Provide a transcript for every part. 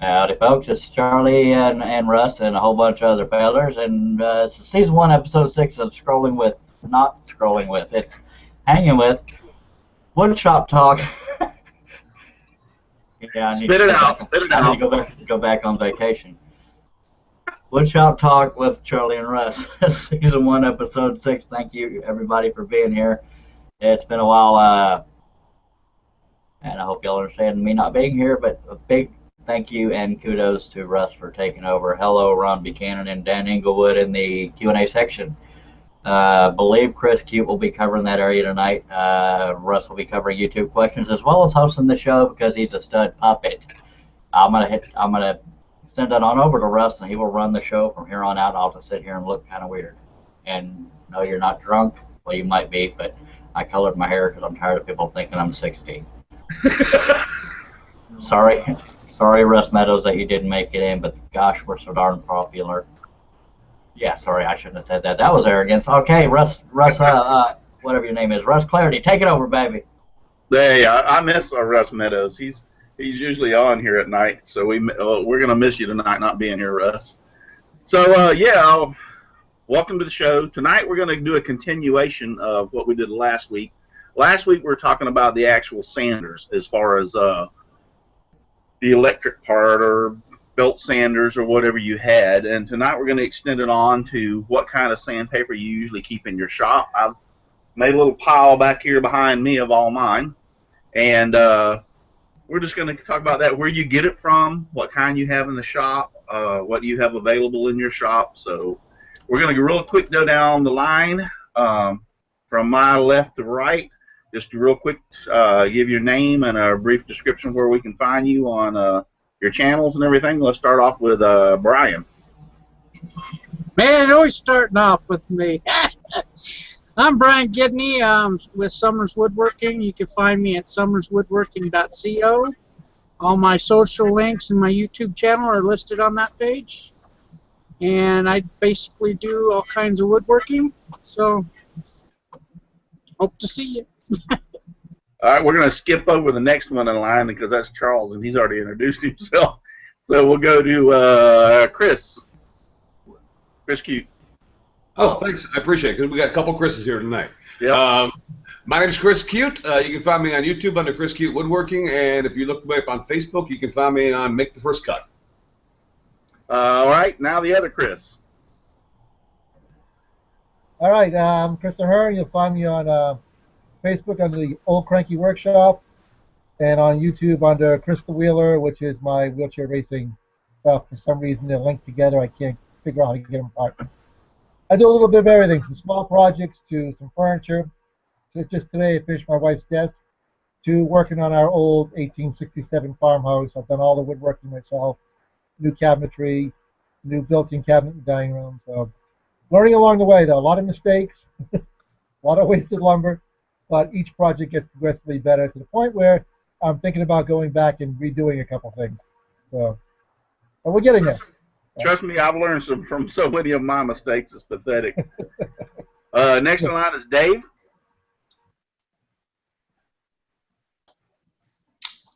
Howdy, folks. It's Charlie and Russ and a whole bunch of other fellers. And it's season 1, episode 6 of not scrolling with, it's hanging with Woodshop Talk. Yeah, I need Spit to it go out. back- Spit it I need out. to go back on vacation. Woodshop Talk with Charlie and Russ. Season 1, episode 6. Thank you, everybody, for being here. It's been a while, and I hope y'all understand me not being here, but a big thank you and kudos to Russ for taking over. Hello, Ron Buchanan and Dan Inglewood in the Q&A section. Believe Chris Cute will be covering that area tonight. Russ will be covering YouTube questions as well as hosting the show because he's a stud puppet. I'm gonna send that on over to Russ and he will run the show from here on out. I'll just sit here and look kind of weird. And no, you're not drunk. Well, you might be, but I colored my hair because I'm tired of people thinking I'm 16. Sorry, Russ Meadows, that you didn't make it in, but gosh, we're so darn popular. Yeah, sorry, I shouldn't have said that. That was arrogance. Okay, Russ, whatever your name is, Russ Clarity, take it over, baby. Hey, I miss Russ Meadows. He's usually on here at night, so we're gonna miss you tonight, not being here, Russ. So welcome to the show. Tonight we're gonna do a continuation of what we did last week. Last week we were talking about the actual sanders, as far as the electric part or belt sanders or whatever you had, and tonight we're going to extend it on to what kind of sandpaper you usually keep in your shop. I've made a little pile back here behind me of all mine, and we're just going to talk about that, where you get it from, what kind you have in the shop, what you have available in your shop. So we're going to real quick go down the line from my left to right. Just real quick, give your name and a brief description where we can find you on your channels and everything. Let's start off with Brian. Man, always starting off with me. I'm Brian Gidney with Summers Woodworking. You can find me at summerswoodworking.co. All my social links and my YouTube channel are listed on that page. And I basically do all kinds of woodworking. So, hope to see you. All right, we're going to skip over the next one in line because that's Charles, and he's already introduced himself. So we'll go to Chris. Chris Cute. Oh, thanks. I appreciate it, because we got a couple Chris's here tonight. Yep. My name is Chris Cute. You can find me on YouTube under Chris Cute Woodworking, and if you look me up on Facebook, you can find me on Make the First Cut. All right, now the other Chris. All right, I'm Christopher Hearn. You'll find me on Facebook under the Old Cranky Workshop, and on YouTube under Crystal Wheeler, which is my wheelchair racing stuff. For some reason, they're linked together. I can't figure out how to get them apart. I do a little bit of everything, from small projects to some furniture. So just today, I finished my wife's desk, to working on our old 1867 farmhouse. I've done all the woodworking myself, new cabinetry, new built-in cabinet in the dining room. So learning along the way, though. A lot of mistakes, a lot of wasted lumber, but each project gets progressively better to the point where I'm thinking about going back and redoing a couple things. So, but we're getting there. Trust me, I've learned from so many of my mistakes. It's pathetic. Next in line is Dave.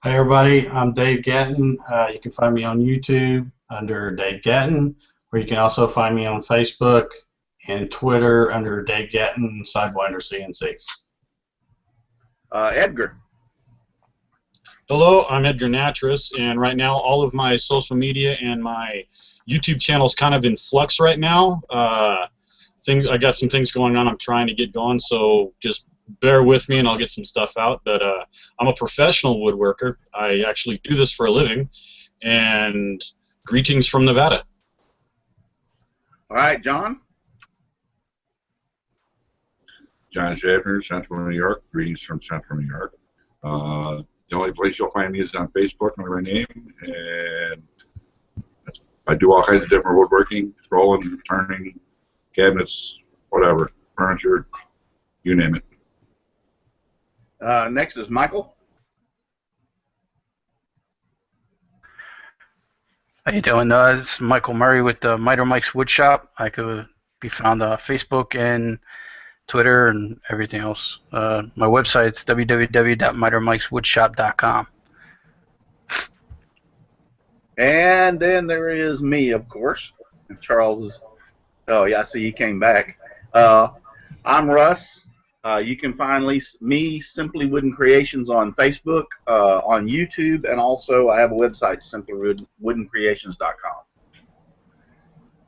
Hi, everybody. I'm Dave Gatton. You can find me on YouTube under Dave Gatton, or you can also find me on Facebook and Twitter under Dave Gatton, Sidewinder CNC. Edgar. Hello, I'm Edgar Natras, and right now all of my social media and my YouTube channel is kind of in flux right now. I got some things going on I'm trying to get going, so just bear with me and I'll get some stuff out. But I'm a professional woodworker. I actually do this for a living, and greetings from Nevada. All right, John. John Schaffner, Central New York. Greetings from Central New York. The only place you'll find me is on Facebook under my name, and I do all kinds of different woodworking, scrolling, turning, cabinets, whatever, furniture, you name it. Next is Michael. How you doing? This is Michael Murray with Miter Mike's Woodshop. I could be found on Facebook and Twitter and everything else. My website's www.mitermikeswoodshop.com. And then there is me, of course. Charles is. Oh yeah, I see he came back. I'm Russ. You can find me, Simply Wooden Creations, on Facebook, on YouTube, and also I have a website, simplywoodencreations.com.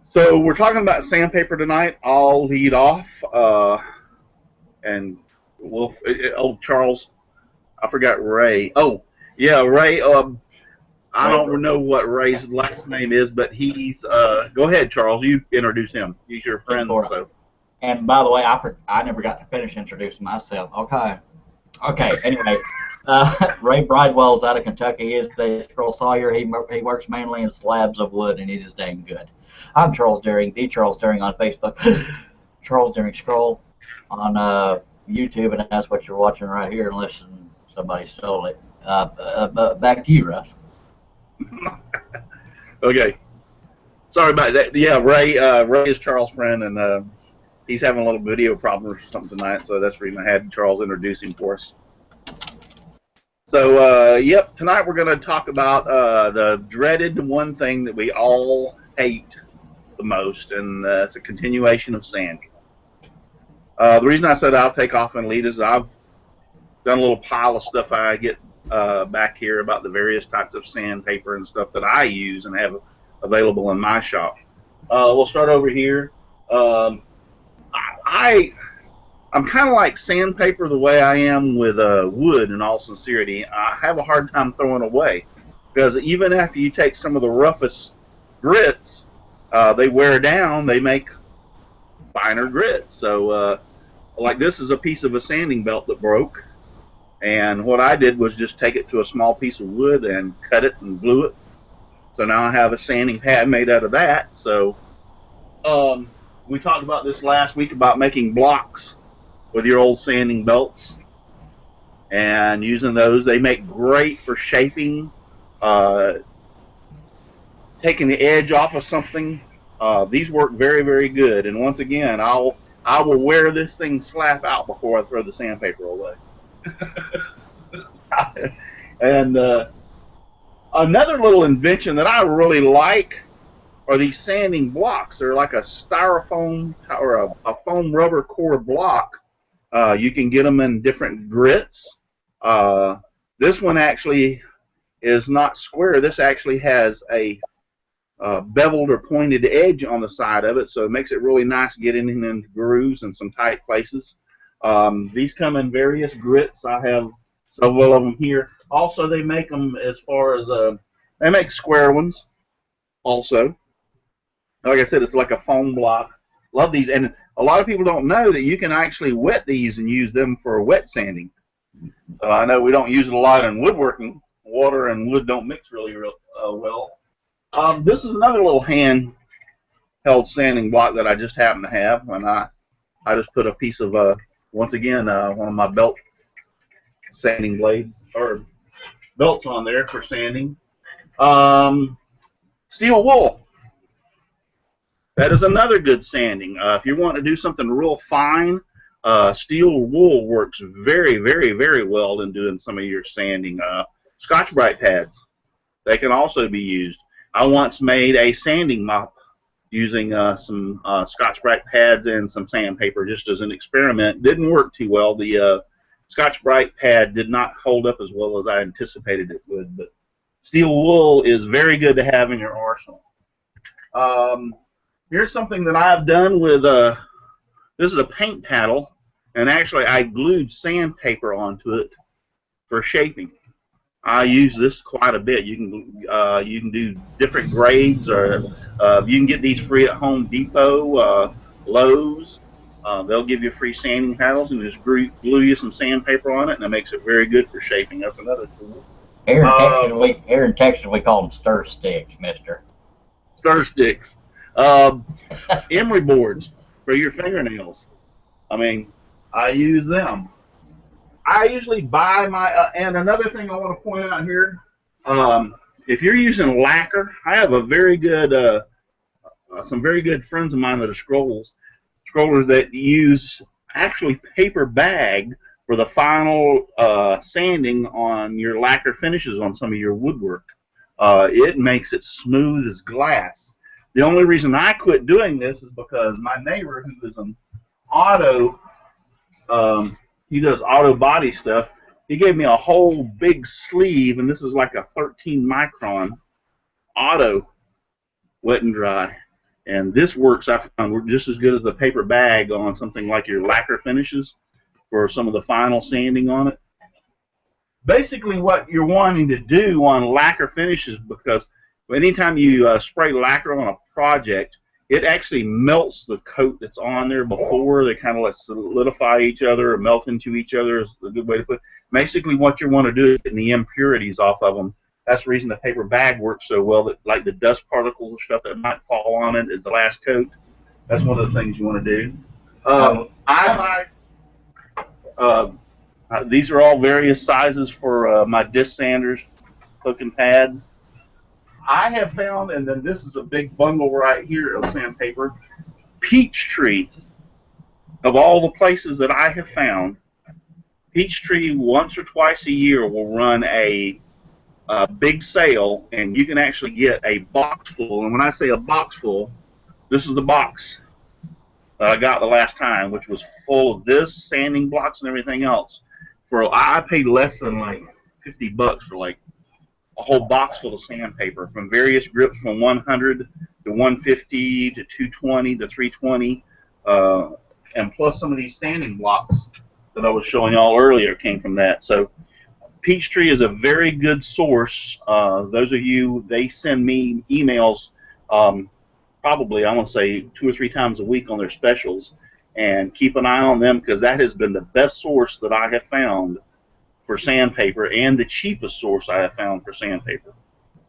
So we're talking about sandpaper tonight. I'll lead off, and we'll. Oh, Charles, I forgot Ray. Oh, yeah, Ray. I don't know what Ray's last name is, but he's. Go ahead, Charles. You introduce him. He's your friend. So. And by the way, I never got to finish introducing myself. Okay. Anyway, Ray Bridewell's out of Kentucky. He is the scroll sawyer. He works mainly in slabs of wood, and he is dang good. I'm Charles Deering, the Charles Deering on Facebook. Charles Deering Scroll on YouTube, and that's what you're watching right here, unless somebody stole it. Back to you, Russ. Okay. Sorry about that. Yeah, Ray is Charles' friend, and he's having a little video problem or something tonight, so that's the reason I had Charles introduce him for us. So, yep, tonight we're going to talk about the dreaded one thing that we all hate the most, and it's a continuation of sanding. The reason I said I'll take off and lead is I've done a little pile of stuff I get back here about the various types of sandpaper and stuff that I use and have available in my shop. We'll start over here. I'm kind of like sandpaper the way I am with wood, in all sincerity. I have a hard time throwing away, because even after you take some of the roughest grits, they wear down, they make finer grits. So like this is a piece of a sanding belt that broke, and what I did was just take it to a small piece of wood and cut it and glue it. So now I have a sanding pad made out of that. So we talked about this last week about making blocks with your old sanding belts and using those. They make great for shaping, taking the edge off of something. These work very, very good. And once again, I will wear this thing slap out before I throw the sandpaper away. And another little invention that I really like are these sanding blocks. They're like a styrofoam or a foam rubber core block. You can get them in different grits. This one actually is not square. This actually has a beveled or pointed edge on the side of it, so it makes it really nice getting in grooves and some tight places. These come in various grits. I have several of them here. Also, they make them as far as they make square ones also. Like I said, it's like a foam block. Love these. And a lot of people don't know that you can actually wet these and use them for wet sanding. So I know we don't use it a lot in woodworking. Water and wood don't mix really well. This is another little hand-held sanding block that I just happen to have, and I just put a piece of, once again, one of my belt sanding blades, or belts on there for sanding. Steel wool. That is another good sanding. If you want to do something real fine, steel wool works very, very, very well in doing some of your sanding. Scotch-Brite pads, they can also be used. I once made a sanding mop using some Scotch-Brite pads and some sandpaper just as an experiment. Didn't work too well. The Scotch-Brite pad did not hold up as well as I anticipated it would, but steel wool is very good to have in your arsenal. Here's something that I've done with, this is a paint paddle, and actually I glued sandpaper onto it for shaping. I use this quite a bit. You can do different grades, or you can get these free at Home Depot, Lowe's. They'll give you free sanding paddles and just glue you some sandpaper on it, and it makes it very good for shaping. That's another tool. Here in Texas, we call them stir sticks, mister. Stir sticks. Emery boards for your fingernails. I mean, I use them. I usually buy my, and another thing I want to point out here, if you're using lacquer, I have a very good, some very good friends of mine that are scrollers that use actually paper bag for the final sanding on your lacquer finishes on some of your woodwork. It makes it smooth as glass. The only reason I quit doing this is because my neighbor, who is an auto, he does auto body stuff, he gave me a whole big sleeve, and this is like a 13 micron auto wet and dry. And this works, I found, just as good as the paper bag on something like your lacquer finishes for some of the final sanding on it. Basically what you're wanting to do on lacquer finishes, because anytime you spray lacquer on a project, it actually melts the coat that's on there before. They kind of let solidify each other or melt into each other is a good way to put it. Basically what you want to do is get the impurities off of them. That's the reason the paper bag works so well, that like the dust particles and stuff that might fall on it is the last coat. That's one of the things you want to do. These are all various sizes for my disc sanders, hook and pads. I have found, and then this is a big bundle right here of sandpaper, Peachtree. Of all the places that I have found, Peachtree once or twice a year will run a big sale, and you can actually get a box full. And when I say a box full, this is the box that I got the last time, which was full of this, sanding blocks and everything else. I paid less than like $50 for like a whole box full of sandpaper from various grips, from 100 to 150 to 220 to 320, and plus some of these sanding blocks that I was showing y'all earlier came from that. So Peachtree is a very good source. Those of you, they send me emails probably, I want to say 2 or 3 times a week on their specials, and keep an eye on them, because that has been the best source that I have found for sandpaper, and the cheapest source I have found for sandpaper.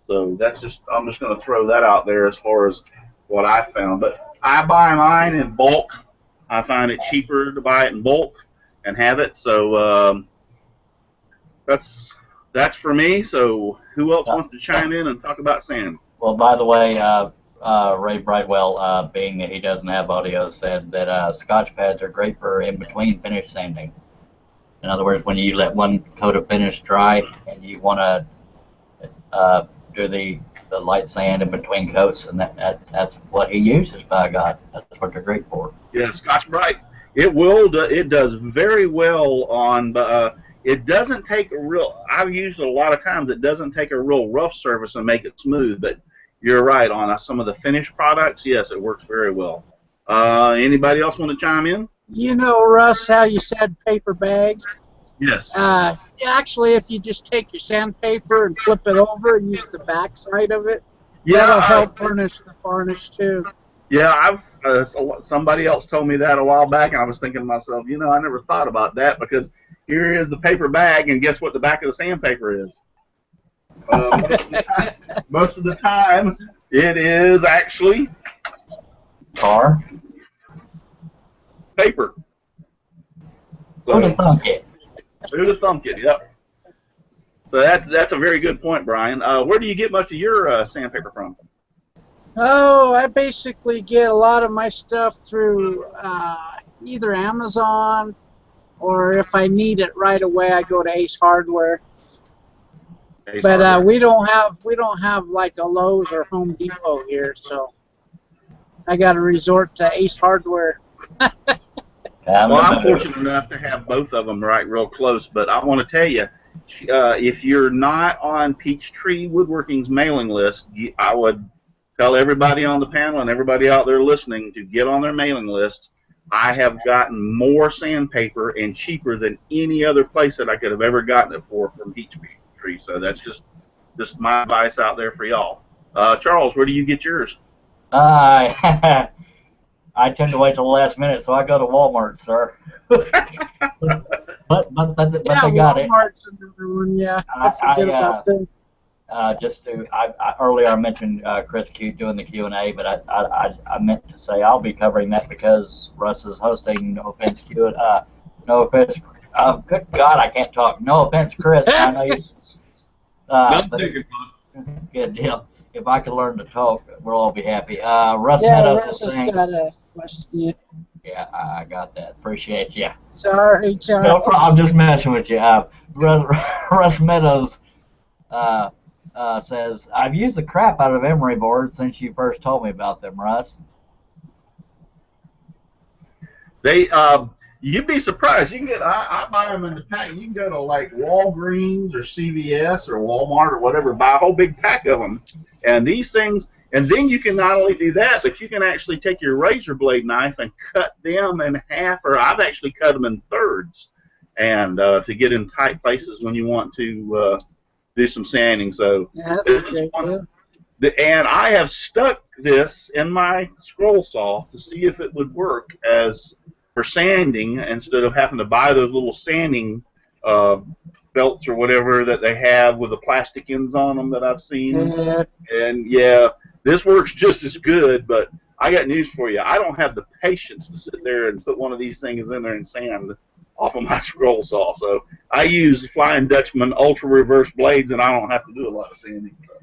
So that's just, I'm just going to throw that out there as far as what I found. But I buy mine in bulk. I find it cheaper to buy it in bulk and have it. So that's for me. So who else wants to chime in and talk about sand? Well, by the way, Ray Brightwell, being that he doesn't have audio, said that Scotch pads are great for in-between finish sanding. In other words, when you let one coat of finish dry and you want to do the light sand in between coats, and that's what he uses, by God. That's what they're great for. Yeah, Scotch Brite. It does very well on, it doesn't take a real, I've used it a lot of times, it doesn't take a real rough surface and make it smooth, but you're right, on some of the finished products, yes, it works very well. Anybody else want to chime in? You know, Russ, how you said paper bag? Yes. Actually, if you just take your sandpaper and flip it over and use the back side of it, yeah, that'll help burnish the varnish too. Yeah, somebody else told me that a while back, and I was thinking to myself, you know, I never thought about that, because here is the paper bag, and guess what the back of the sandpaper is? Most of the time, it is actually tar. Paper. So, Who'd have thunk it? Who'd have thunk it? Yep. So that's a very good point, Brian. Where do you get much of your sandpaper from? Oh, I basically get a lot of my stuff through either Amazon, or if I need it right away, I go to Ace Hardware. But we don't have like a Lowe's or Home Depot here, so I got to resort to Ace Hardware. Well, I'm fortunate enough to have both of them right real close, but I want to tell you, if you're not on Peachtree Woodworking's mailing list, I would tell everybody on the panel and everybody out there listening to get on their mailing list. I have gotten more sandpaper and cheaper than any other place that I could have ever gotten it for from Peachtree. So that's just my advice out there for y'all. Charles, where do you get yours? I tend to wait till the last minute, so I go to Walmart, sir. but they got it. Walmart's another one, yeah. I forget about them. Earlier I mentioned Chris Cute doing the Q&A, but I meant to say I'll be covering that because Russ is hosting. No offense, Q. No offense. Good God, I can't talk. No offense, Chris. I know you. Good deal. If I could learn to talk, we'll all be happy. Russ Meadows Russ is has got a question. Yeah, I got that. Appreciate you. Sorry, Charles. No problem. I'm just messing with you. Russ Meadows says, I've used the crap out of emery boards since you first told me about them, Russ. They, you'd be surprised. You can get, I buy them in the pack. You can go to like Walgreens or CVS or Walmart or whatever, buy a whole big pack of them. And these things, and then you can not only do that, but you can actually take your razor blade knife and cut them in half, or I've actually cut them in thirds, and to get in tight places when you want to do some sanding. So Yeah, that's this a is great one. idea. And I have stuck this in my scroll saw to see if it would work as for sanding instead of having to buy those little sanding belts or whatever that they have with the plastic ends on them that I've seen. Yeah. And yeah, this works just as good, but I got news for you. I don't have the patience to sit there and put one of these things in there and sand off of my scroll saw. So I use Flying Dutchman ultra reverse blades, and I don't have to do a lot of sanding. So.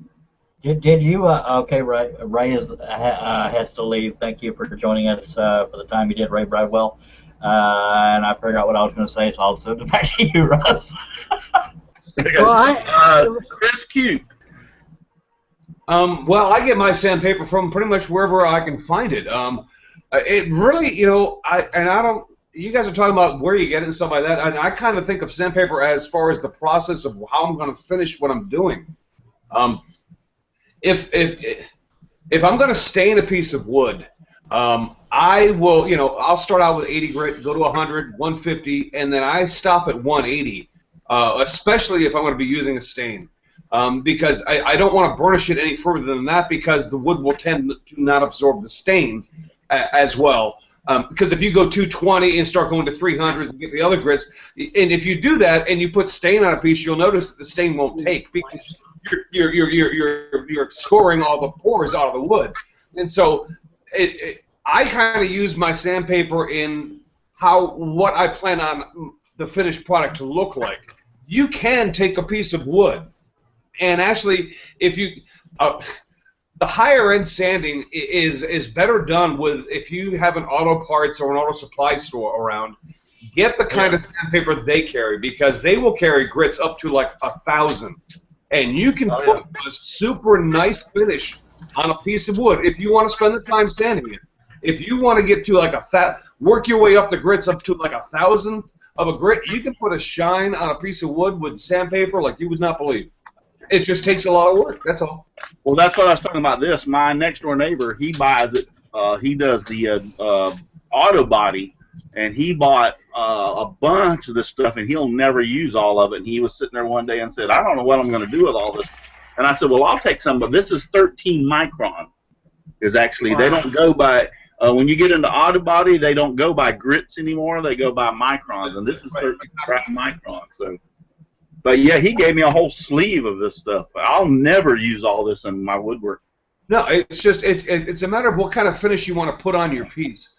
Did you? Okay, Ray. Ray has to leave. Thank you for joining us for the time you did, Ray Bradwell. And I figured out what I was going to say, so I'll send it back to you, Russ. Well, Chris Cute. Well, I get my sandpaper from pretty much wherever I can find it. It really, you know, I don't. You guys are talking about where you get it and stuff like that, and I kind of think of sandpaper as far as the process of how I'm going to finish what I'm doing. If I'm going to stain a piece of wood, I will, you know, I'll start out with 80 grit, go to 100, 150, and then I stop at 180, especially if I'm going to be using a stain. Because I don't want to burnish it any further than that, because the wood will tend to not absorb the stain as well. Because if you go 220 and start going to 300s and get the other grits, and if you do that and you put stain on a piece, you'll notice that the stain won't take, because you're scoring all the pores out of the wood. And so I kind of use my sandpaper in what I plan on the finished product to look like. You can take a piece of wood, and actually, if you the higher end sanding is better done with, if you have an auto parts or an auto supply store around, get the kind of sandpaper they carry, because they will carry grits up to like 1,000. And you can put a super nice finish on a piece of wood if you want to spend the time sanding it. If you want to get to like work your way up the grits up to like 1,000 of a grit, you can put a shine on a piece of wood with sandpaper like you would not believe. It just takes a lot of work. That's all. Well, that's what I was talking about. This, my next door neighbor, he buys it. He does the auto body. And he bought a bunch of this stuff, and he'll never use all of it. And he was sitting there one day and said, I don't know what I'm going to do with all this. And I said, well, I'll take some, but this is 13 micron. Is actually, they don't go by, when you get into auto body, they don't go by grits anymore. They go by microns, and this is 13 microns. So, but yeah, he gave me a whole sleeve of this stuff. I'll never use all this in my woodwork. No, it's just, it's a matter of what kind of finish you want to put on your piece.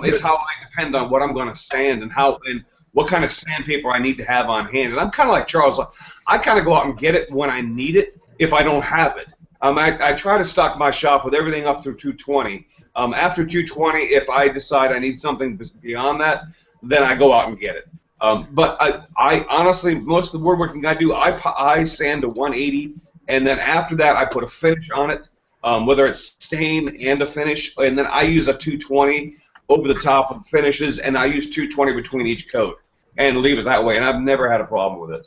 Is how I depend on what I'm going to sand and what kind of sandpaper I need to have on hand. And I'm kind of like Charles. I kind of go out and get it when I need it if I don't have it. I try to stock my shop with everything up through 220. After 220, if I decide I need something beyond that, then I go out and get it. But I honestly, most of the woodworking I do, I sand to 180, and then after that I put a finish on it, whether it's stain and a finish, and then I use a 220 over the top of finishes, and I use 220 between each coat and leave it that way, and I've never had a problem with it.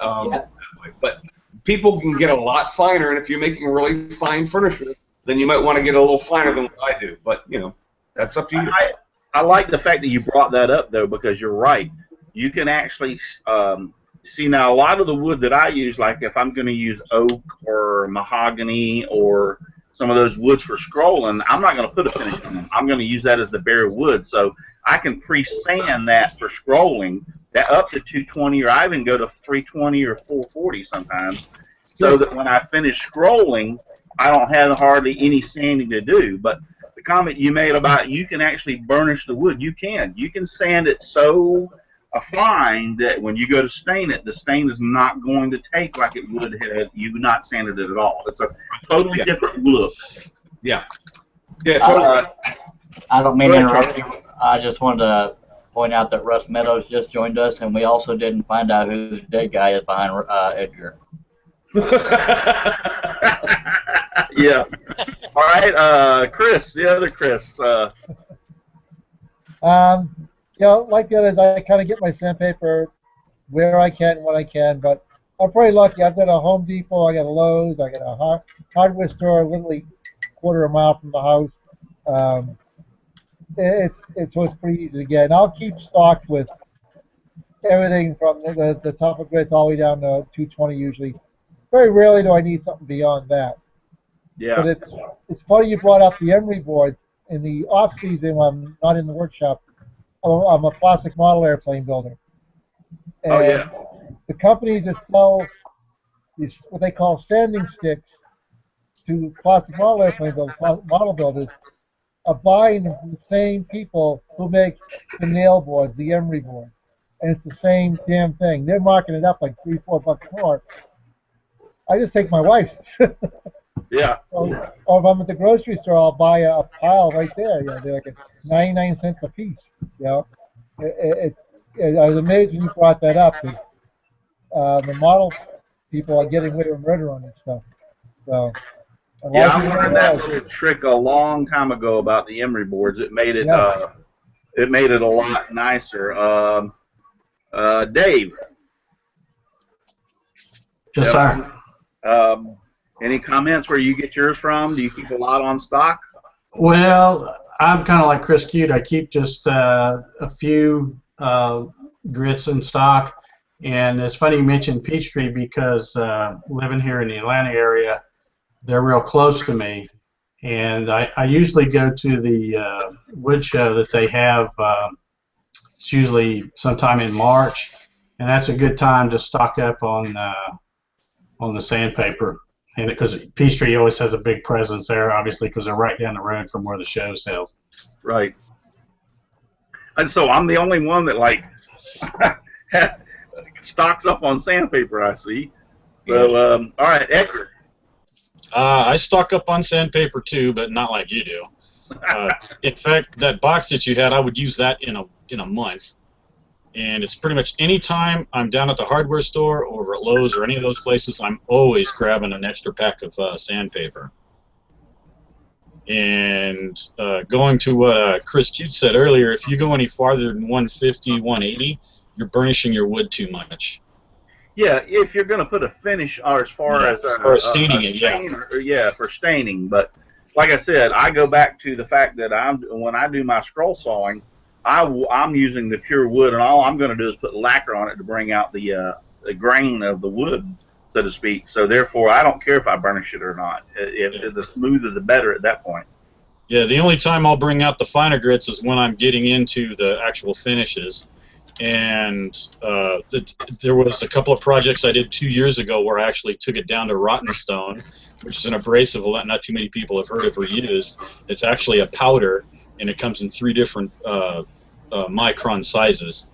But people can get a lot finer, and if you're making really fine furniture, then you might want to get a little finer than what I do. But, you know, that's up to you. I like the fact that you brought that up, though, because you're right. You can actually see, now, a lot of the wood that I use, like if I'm going to use oak or mahogany or some of those woods for scrolling, I'm not going to put a finish on them. I'm going to use that as the bare wood. So I can pre-sand that for scrolling, that up to 220, or I even go to 320 or 440 sometimes, so that when I finish scrolling, I don't have hardly any sanding to do. But the comment you made about you can actually burnish the wood, you can. You can sand it so fine that when you go to stain it, the stain is not going to take like it would had you not sanded it at all. It's a totally different look. Yeah. Yeah, totally. I don't mean to interrupt you. I just wanted to point out that Russ Meadows just joined us, and we also didn't find out who the dead guy is behind Edgar. Yeah. All right, Chris, the other Chris. You know, like the others, I kind of get my sandpaper where I can and when I can, but I'm pretty lucky. I've got a Home Depot, I got a Lowe's, I got a hardware store literally quarter of a mile from the house. Um, so it's pretty easy to get. And I'll keep stocked with everything from the top of grits all the way down to 220 usually. Very rarely do I need something beyond that. Yeah. But it's funny you brought up the emery board. In the off season when I'm not in the workshop, I'm a plastic model airplane builder. And Oh yeah. the companies that sell these what they call standing sticks to plastic model airplane builders, model builders, are buying them from the same people who make the nail boards, the emery board. And it's the same damn thing. They're marking it up like $3-4 more. I just take my wife's. Yeah. Or if I'm at the grocery store, I'll buy a pile right there. You know, they're like 99 cents a piece. You know, I was amazed when you brought that up. The model people are getting away with murder on this stuff. So, Yeah, I learned that little trick a long time ago about the emery boards. It made it a lot nicer. Dave. Yes, sir. Any comments where you get yours from? Do you keep a lot on stock? Well, I'm kind of like Chris Cute. I keep just a few grits in stock. And it's funny you mentioned Peachtree because living here in the Atlanta area, they're real close to me. And I usually go to the wood show that they have. It's usually sometime in March. And that's a good time to stock up on the sandpaper. And because Peachtree always has a big presence there, obviously, because they're right down the road from where the show sells. Right. And so I'm the only one that like stocks up on sandpaper, I see. So, all right, Edgar. I stock up on sandpaper too, but not like you do. In fact, that box that you had, I would use that in a month. And it's pretty much any time I'm down at the hardware store or over at Lowe's or any of those places, I'm always grabbing an extra pack of sandpaper. And going to what Chris Cute said earlier, if you go any farther than 150, 180, you're burnishing your wood too much. Yeah, if you're going to put a finish, or as far as staining it, for staining. But like I said, I go back to the fact that when I do my scroll sawing, I'm using the pure wood, and all I'm going to do is put lacquer on it to bring out the grain of the wood, so to speak. So therefore, I don't care if I burnish it or not. If the smoother, the better at that point. Yeah, the only time I'll bring out the finer grits is when I'm getting into the actual finishes. And there was a couple of projects I did 2 years ago where I actually took it down to rotten stone, which is an abrasive that not too many people have heard of or used. It's actually a powder, and it comes in 3 different micron sizes.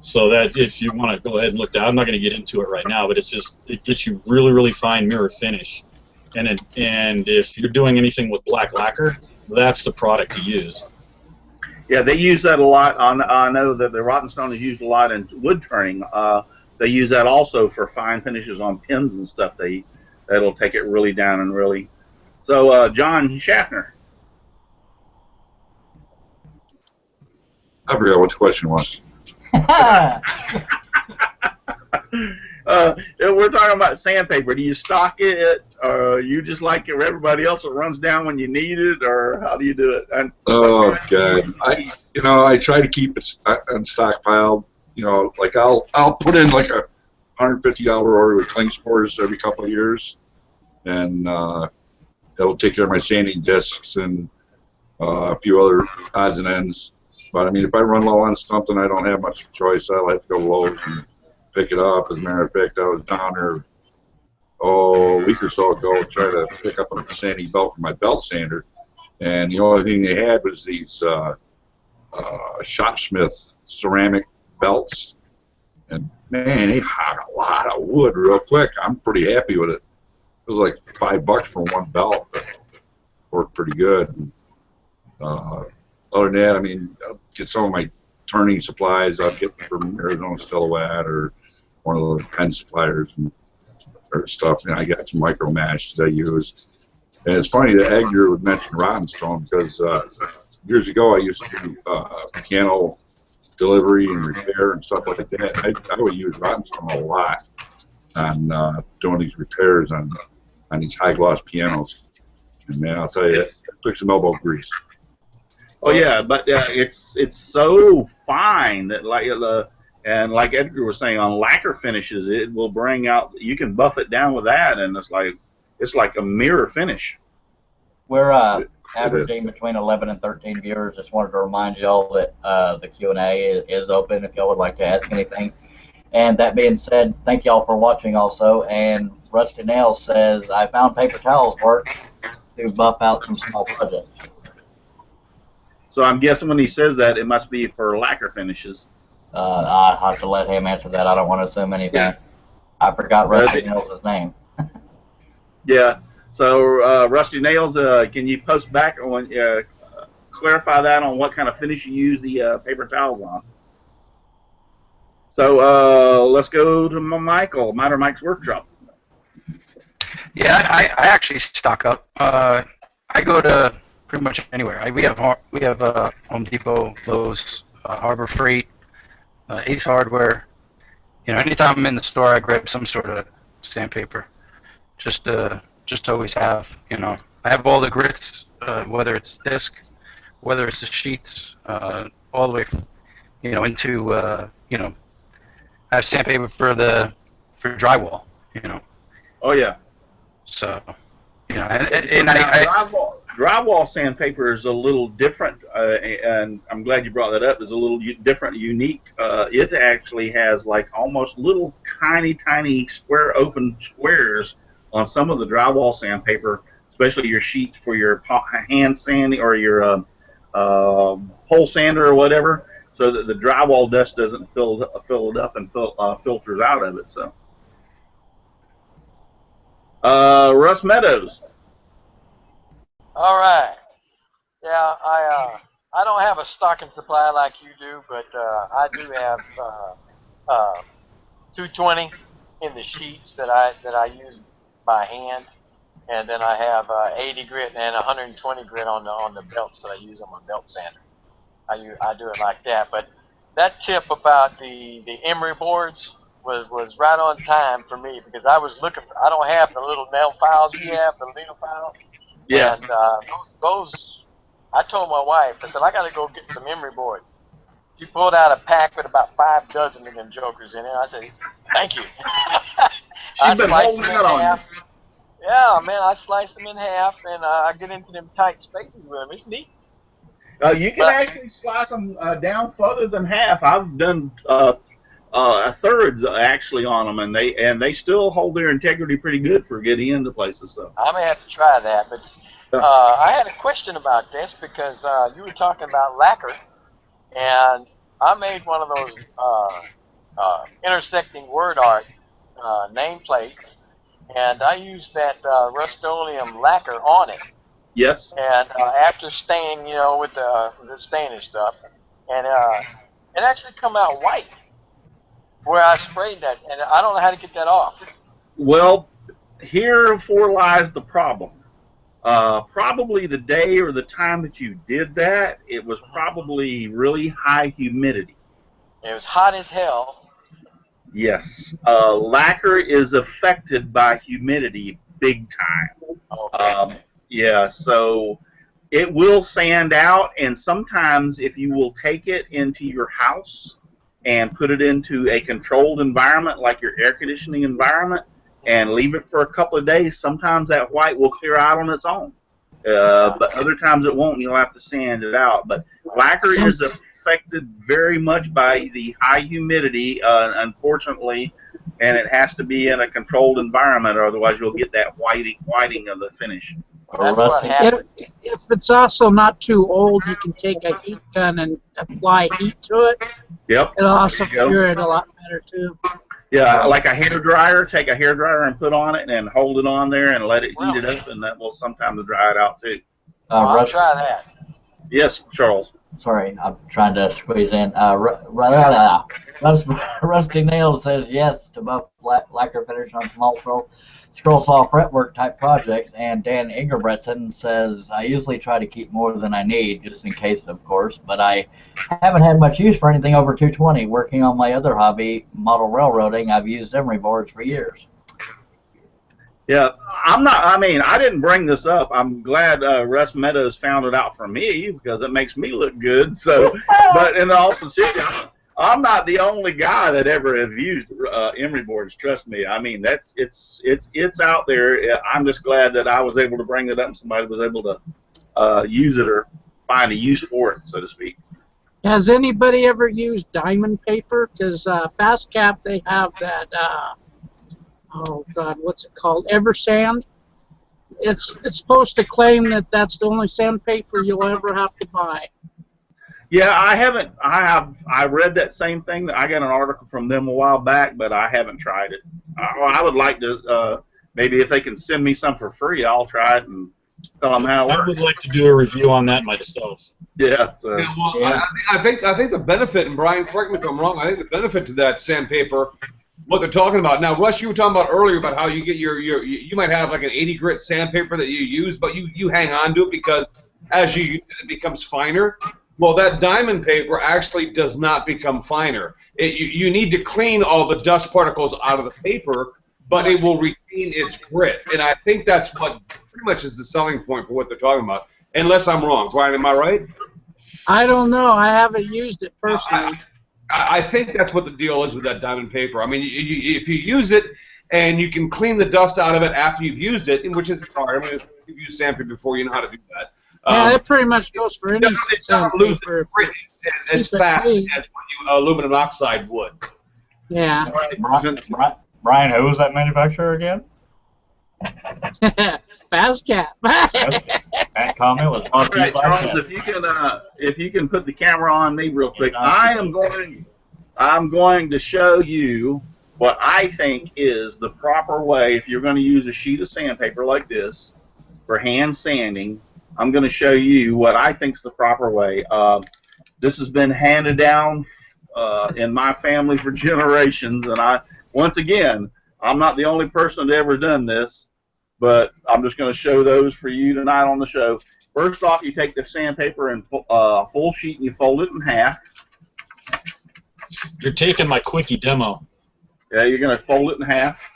So that if you want to go ahead and look at, I'm not going to get into it right now, but it gets you really, really fine mirror finish. And if you're doing anything with black lacquer, that's the product to use. Yeah, they use that a lot. I know that the rotten stone is used a lot in wood turning. They use that also for fine finishes on pins and stuff. That'll take it really down and really. So, John Schaffner. I forgot what the question was. We're talking about sandpaper. Do you stock it, or you just like it, everybody else, it runs down when you need it, or how do you do it? Oh God, I try to keep it on stockpile. Like I'll put in like a $150 order with cling spores every couple of years, and it'll take care of my sanding discs and a few other odds and ends. But I mean, if I run low on something, I don't have much choice. I'll have to go Lowe's and pick it up. As a matter of fact, I was down there a week or so ago trying to pick up a sanding belt for my belt sander, and the only thing they had was these Shopsmith ceramic belts, and man, they had a lot of wood real quick. I'm pretty happy with it. It was like $5 for one belt, but worked pretty good. And, other than that, I mean, I'll get some of my turning supplies I'll get from Arizona Silhouette or one of the pen suppliers. And or stuff, and I got some micro mash that I use. And it's funny that Edgar would mention Rotten Stone because years ago I used to do piano delivery and repair and stuff like that. I would use Rotten Stone a lot on doing these repairs on these high gloss pianos. And man, I'll tell you, it took some elbow grease. Oh yeah, but it's so fine that and like Edgar was saying, on lacquer finishes, it will bring out. You can buff it down with that, and it's like a mirror finish. We're averaging between 11 and 13 viewers. Just wanted to remind y'all that the Q&A is open if y'all would like to ask anything. And that being said, thank y'all for watching also. And Rusty Nails says, I found paper towels work to buff out some small projects. So I'm guessing when he says that, it must be for lacquer finishes. I have to let him answer that. I don't want to assume anything. Yeah. I forgot Rusty Nails' name. Yeah. So Rusty Nails, can you post back on clarify that on what kind of finish you use the paper towels on? So let's go to Michael, Miter Mike's Workshop. Yeah, I actually stock up. I go to pretty much anywhere. We have Home Depot, Lowe's, Harbor Freight, Ace Hardware. You know, anytime I'm in the store, I grab some sort of sandpaper. Just to always have. You know, I have all the grits, whether it's disc, whether it's the sheets, all the way, into I have sandpaper for drywall. You know. Oh yeah. So, drywall sandpaper is a little different, and I'm glad you brought that up. It's a little different, unique. It actually has like almost little tiny open squares on some of the drywall sandpaper, especially your sheets for your hand sanding or your pole sander or whatever, so that the drywall dust doesn't fill it up and filters out of it. So. Russ Meadows. All right. Yeah, I don't have a stocking supply like you do, but I do have 220 in the sheets that I use by hand, and then I have 80 grit and 120 grit on the belts that I use on my belt sander. I do it like that. But that tip about the emery boards was right on time for me, because I was looking for, I don't have the little nail files you have, the needle files. Yeah. And those, I told my wife, I said, I got to go get some emery boards. She pulled out a pack with about 5 dozen of them jokers in it. I said, thank you. She's been holding out on you. Yeah, man, I sliced them in half, and I get into them tight spaces with them. It's neat. You can actually slice them down further than half. I've done thirds actually on them, and they still hold their integrity pretty good for getting into places. So I may have to try that. But I had a question about this, because you were talking about lacquer, and I made one of those intersecting word art nameplates, and I used that Rust-Oleum lacquer on it. Yes. And after staining, with the staining stuff, and it actually come out white where I sprayed that, and I don't know how to get that off. Well, herefore lies the problem. Probably the day or the time that you did that, it was probably really high humidity. It was hot as hell. Yes. Lacquer is affected by humidity big time. Okay. Yeah, so it will sand out, and sometimes if you will take it into your house and put it into a controlled environment like your air conditioning environment and leave it for a couple of days, sometimes that white will clear out on its own. But other times it won't, and you'll have to sand it out. But lacquer is affected very much by the high humidity, unfortunately, and it has to be in a controlled environment, or otherwise you'll get that whiting of the finish. If it's also not too old, you can take a heat gun and apply heat to it. Yep. It'll also cure it a lot better too. Yeah, like a hair dryer. Take a hair dryer and put on it, and hold it on there, and let it heat it up, and that will sometimes dry it out too. I'll try that. Yes, Charles. Sorry, I'm trying to squeeze in. Rusty Nails says yes to buff lacquer finish on some also scroll saw fretwork type projects. And Dan Ingerbretson says, I usually try to keep more than I need, just in case, of course, but I haven't had much use for anything over 220. Working on my other hobby, model railroading, I've used emery boards for years. Yeah, I didn't bring this up. I'm glad Russ Meadows found it out for me because it makes me look good. So, but in all sincerity, I'm not the only guy that ever have used emery boards. Trust me. I mean, it's out there. I'm just glad that I was able to bring it up and somebody was able to use it or find a use for it, so to speak. Has anybody ever used diamond paper? Because FastCap, they have that, oh God, what's it called? Eversand. It's supposed to claim that that's the only sandpaper you'll ever have to buy. Yeah, I haven't. I read that same thing. I got an article from them a while back, but I haven't tried it. I would like to. Maybe if they can send me some for free, I'll try it and tell them how it works. I would like to do a review on that myself. Yeah. So. Yeah, well, I think the benefit, and Brian, correct me if I'm wrong, I think the benefit to that sandpaper, what they're talking about now, Russ, you were talking about earlier about how you get you might have like an 80 grit sandpaper that you use, but you hang on to it because as you use it, it becomes finer. Well, that diamond paper actually does not become finer. You need to clean all the dust particles out of the paper, but it will retain its grit. And I think that's what pretty much is the selling point for what they're talking about. Unless I'm wrong. Brian, am I right? I don't know. I haven't used it personally. I think that's what the deal is with that diamond paper. I mean, if you use it and you can clean the dust out of it after you've used it, which is hard. I mean, if you've used sandpaper before, you know how to do that. Yeah, it pretty much goes for any it doesn't lose its grit as fast clean. as what aluminum oxide would. Yeah. Brian, who was that manufacturer again? FastCap. That comment was All right, Charles, if you can put the camera on me real quick, I'm going to show you what I think is the proper way if you're going to use a sheet of sandpaper like this for hand sanding. I'm going to show you what I think is the proper way. This has been handed down in my family for generations, and once again, I'm not the only person that ever done this, but I'm just going to show those for you tonight on the show. First off, you take the sandpaper and full sheet and you fold it in half. You're taking my quickie demo. Yeah, you're going to fold it in half.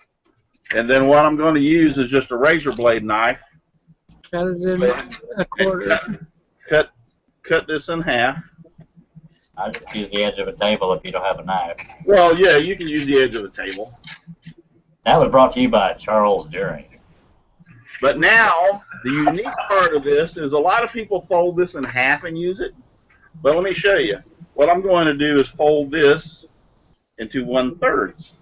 And then what I'm going to use is just a razor blade knife. Cut it in a quarter. Cut this in half. I just use the edge of a table if you don't have a knife. Well, yeah, you can use the edge of the table. That was brought to you by Charles Deering. But now, the unique part of this is a lot of people fold this in half and use it. But let me show you. What I'm going to do is fold this into 1/3.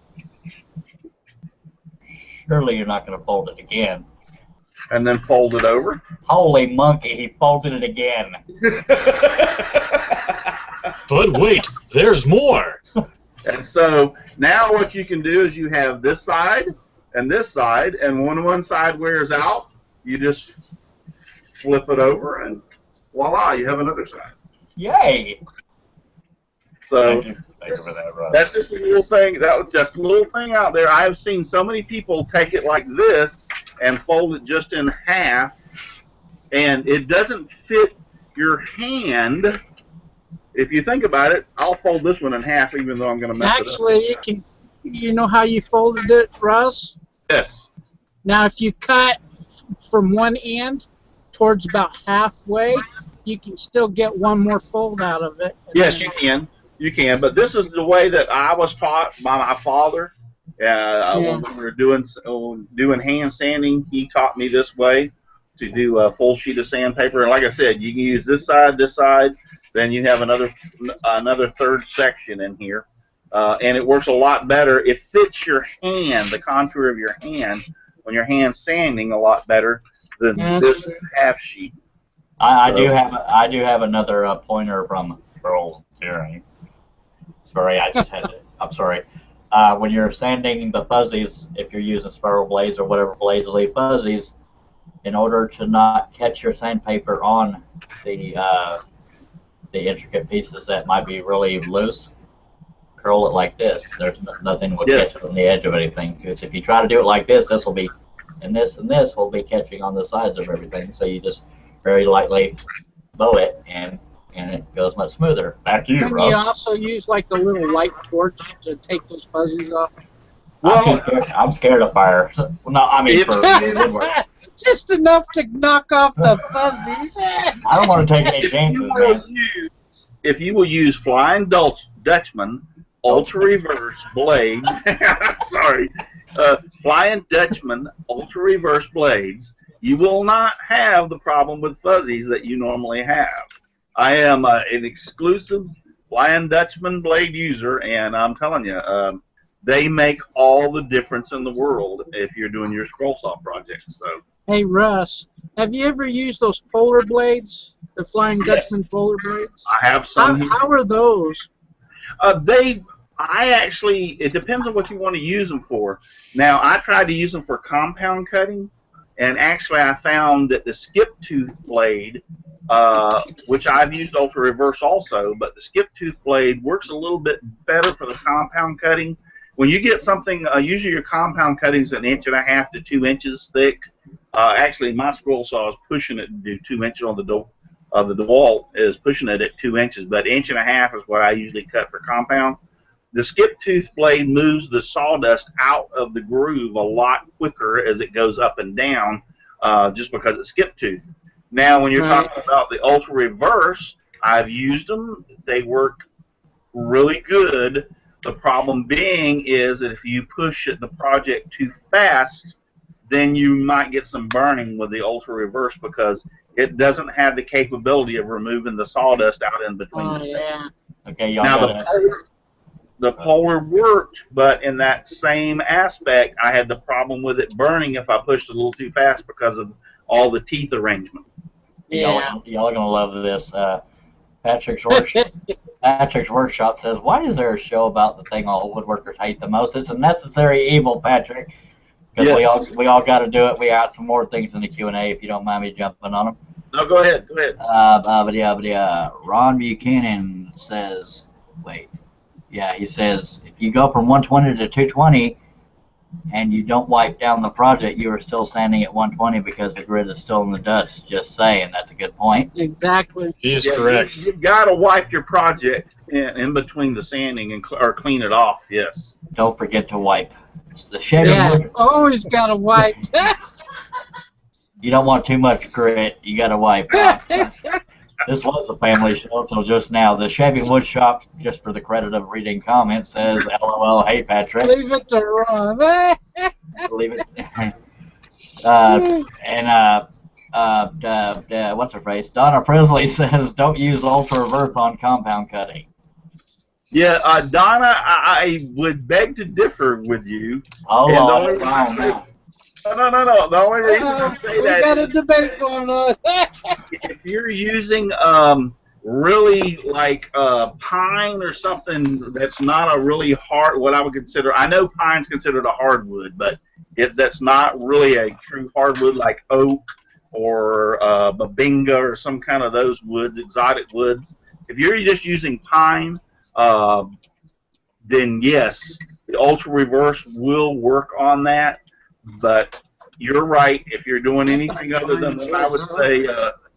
Surely you're not going to fold it again. And then fold it over. Holy monkey, he folded it again. But wait, there's more. And so now what you can do is you have this side, and when one side wears out, you just flip it over, and voila, you have another side. Yay! So Thank you for that, Russ. that's just a little thing. That was just a little thing out there. I've seen so many people take it like this and fold it just in half, and it doesn't fit your hand. If you think about it, I'll fold this one in half, even though I'm going to mess Actually, it up. you know how you folded it, Russ? Yes. Now, if you cut from one end towards about halfway, you can still get one more fold out of it. Yes, you can. You can. But this is the way that I was taught by my father. When we were doing hand sanding, he taught me this way to do a full sheet of sandpaper. And like I said, you can use this side, then you have another third section in here. And it works a lot better. It fits your hand, the contour of your hand, when you're hand sanding a lot better than this half sheet. I do have another pointer from Charles Deering. Sorry, I just had it. I'm sorry. When you're sanding the fuzzies, if you're using spiral blades or whatever blades leave fuzzies, in order to not catch your sandpaper on the intricate pieces that might be really loose, curl it like this. There's nothing will Yes. catch on the edge of anything. Because if you try to do it like this, this will be, and this will be catching on the sides of everything. So you just very lightly bow it, and it goes much smoother. Back to you, Can you Rob. also use like the little light torch to take those fuzzies off? Well, I'm scared of fire. Well, no, I mean If- for woodwork. Just enough to knock off the fuzzies. I don't want to take any chances, man. if you will use Flying Dutchman Ultra Reverse Blade, sorry, Flying Dutchman Ultra Reverse Blades, you will not have the problem with fuzzies that you normally have. I am an exclusive Flying Dutchman blade user, and I'm telling you, they make all the difference in the world if you're doing your scroll saw projects. So. Hey, Russ, have you ever used those polar blades? The Flying Yes. Dutchman polar blades? I have some. How are those? It depends on what you want to use them for. Now, I tried to use them for compound cutting, and actually I found that the skip tooth blade, which I've used Ultra Reverse also, but the skip tooth blade works a little bit better for the compound cutting. When you get something, usually your compound cutting is 1.5 inches to 2 inches thick. Actually, my scroll saw is pushing it to do 2 inches on the door. The DeWalt is pushing it at 2 inches, but 1.5 inches is what I usually cut for compound. The skip tooth blade moves the sawdust out of the groove a lot quicker as it goes up and down, just because it's skip tooth. Now, when you're talking about the Ultra Reverse, I've used them. They work really good. The problem being is that if you push the project too fast, then you might get some burning with the Ultra Reverse because it doesn't have the capability of removing the sawdust out in between. Oh, yeah. Okay, y'all Now, got the polar worked, but in that same aspect, I had the problem with it burning if I pushed it a little too fast because of all the teeth arrangement. Yeah. Y'all are gonna love this. Patrick's Workshop says, "Why is there a show about the thing all woodworkers hate the most? It's a necessary evil, Patrick. Because Yes. we all got to do it. We got some more things in the Q&A if you don't mind me jumping on them." No, go ahead. Go ahead. Ron Buchanan says, he says, if you go from 120 to 220 and you don't wipe down the project, you are still sanding at 120 because the grid is still in the dust. Just saying, that's a good point. Exactly. He is correct. You've got to wipe your project in between the sanding or clean it off. Yes. Don't forget to wipe. The shaving wood, always got to wipe. you don't want too much grit. You got to wipe. This was a family show until just now. The Shaving Woodshop, just for the credit of reading comments, says, "LOL, hey Patrick." Leave it to Ron. Leave it. What's her face? Donna Presley says, "Don't use Ultra Reverse on compound cutting." Yeah, Donna, I would beg to differ with you. Oh, And the Lord, only it's reason I on say- now. No. The only reason I say We that got a is debate going on. if you're using really like pine or something that's not a really hard, what I would consider, I know pine's considered a hardwood, but if that's not really a true hardwood like oak or babinga or some kind of those woods, exotic woods, if you're just using pine, then yes, the Ultra Reverse will work on that. But you're right. If you're doing anything other than what I would say,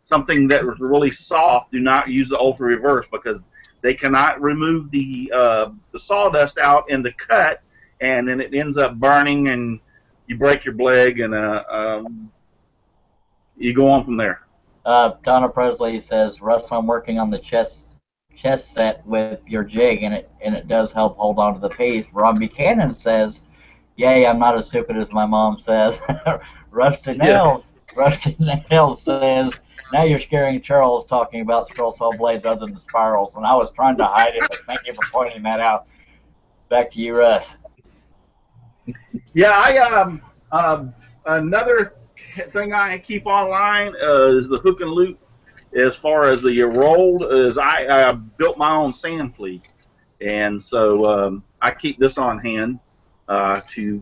something that was really soft, do not use the Ultra Reverse because they cannot remove the sawdust out in the cut, and then it ends up burning, and you break your blade, and you go on from there. Donna Presley says, "Russ, I'm working on the chest set with your jig, and it does help hold on to the piece." Ron Buchanan says, "Yay, I'm not as stupid as my mom says." Rusty Nails says, "Now you're scaring Charles talking about scroll saw blades other than spirals," and I was trying to hide it, but thank you for pointing that out. Back to you, Russ. Yeah, another thing I keep online is the hook and loop. As far as the rolled, is I built my own sand flea, and so I keep this on hand to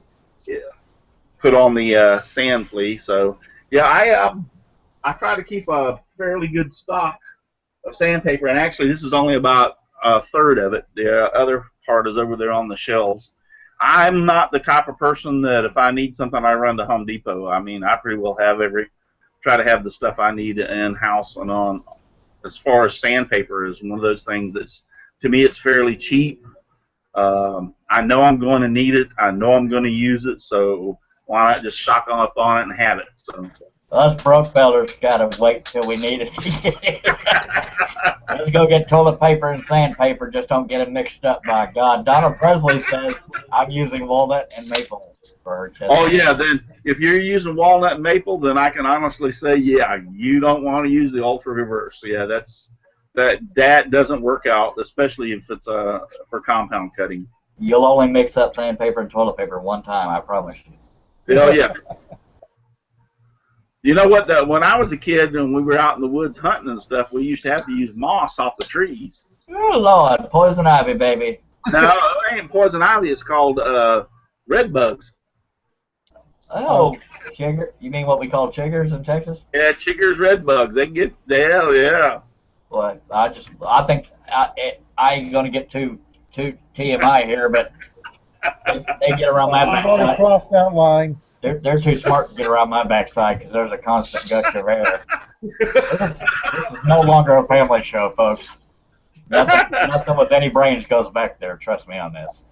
put on the sand flea. So yeah, I try to keep a fairly good stock of sandpaper, and actually this is only about a third of it. The other part is over there on the shelves. I'm not the type of person that if I need something, I run to Home Depot. I mean, I pretty well try to have the stuff I need in house and on. As far as sandpaper is one of those things that's, to me, it's fairly cheap. I know I'm going to need it. I know I'm going to use it. So why not just stock up on it and have it? So. Us broke fellers gotta wait till we need it. Let's go get toilet paper and sandpaper. Just don't get them mixed up, by God. Donna Presley says I'm using walnut and maple for her chest. Oh yeah, then if you're using walnut and maple, then I can honestly say, yeah, you don't want to use the ultra reverse. Yeah, that doesn't work out, especially if it's for compound cutting. You'll only mix up sandpaper and toilet paper one time, I promise you. Oh yeah. You know what? When I was a kid and we were out in the woods hunting and stuff, we used to have to use moss off the trees. Oh Lord, poison ivy, baby. No, it ain't poison ivy. It's called red bugs. Oh, chigger? You mean what we call chiggers in Texas? Yeah, chiggers, red bugs. They get hell yeah. Well, I think I ain't gonna get too TMI here, but they get around my I've already backside. crossed that line. They're too smart to get around my backside because there's a constant gush of air. This is no longer a family show, folks. Nothing with any brains goes back there. Trust me on this.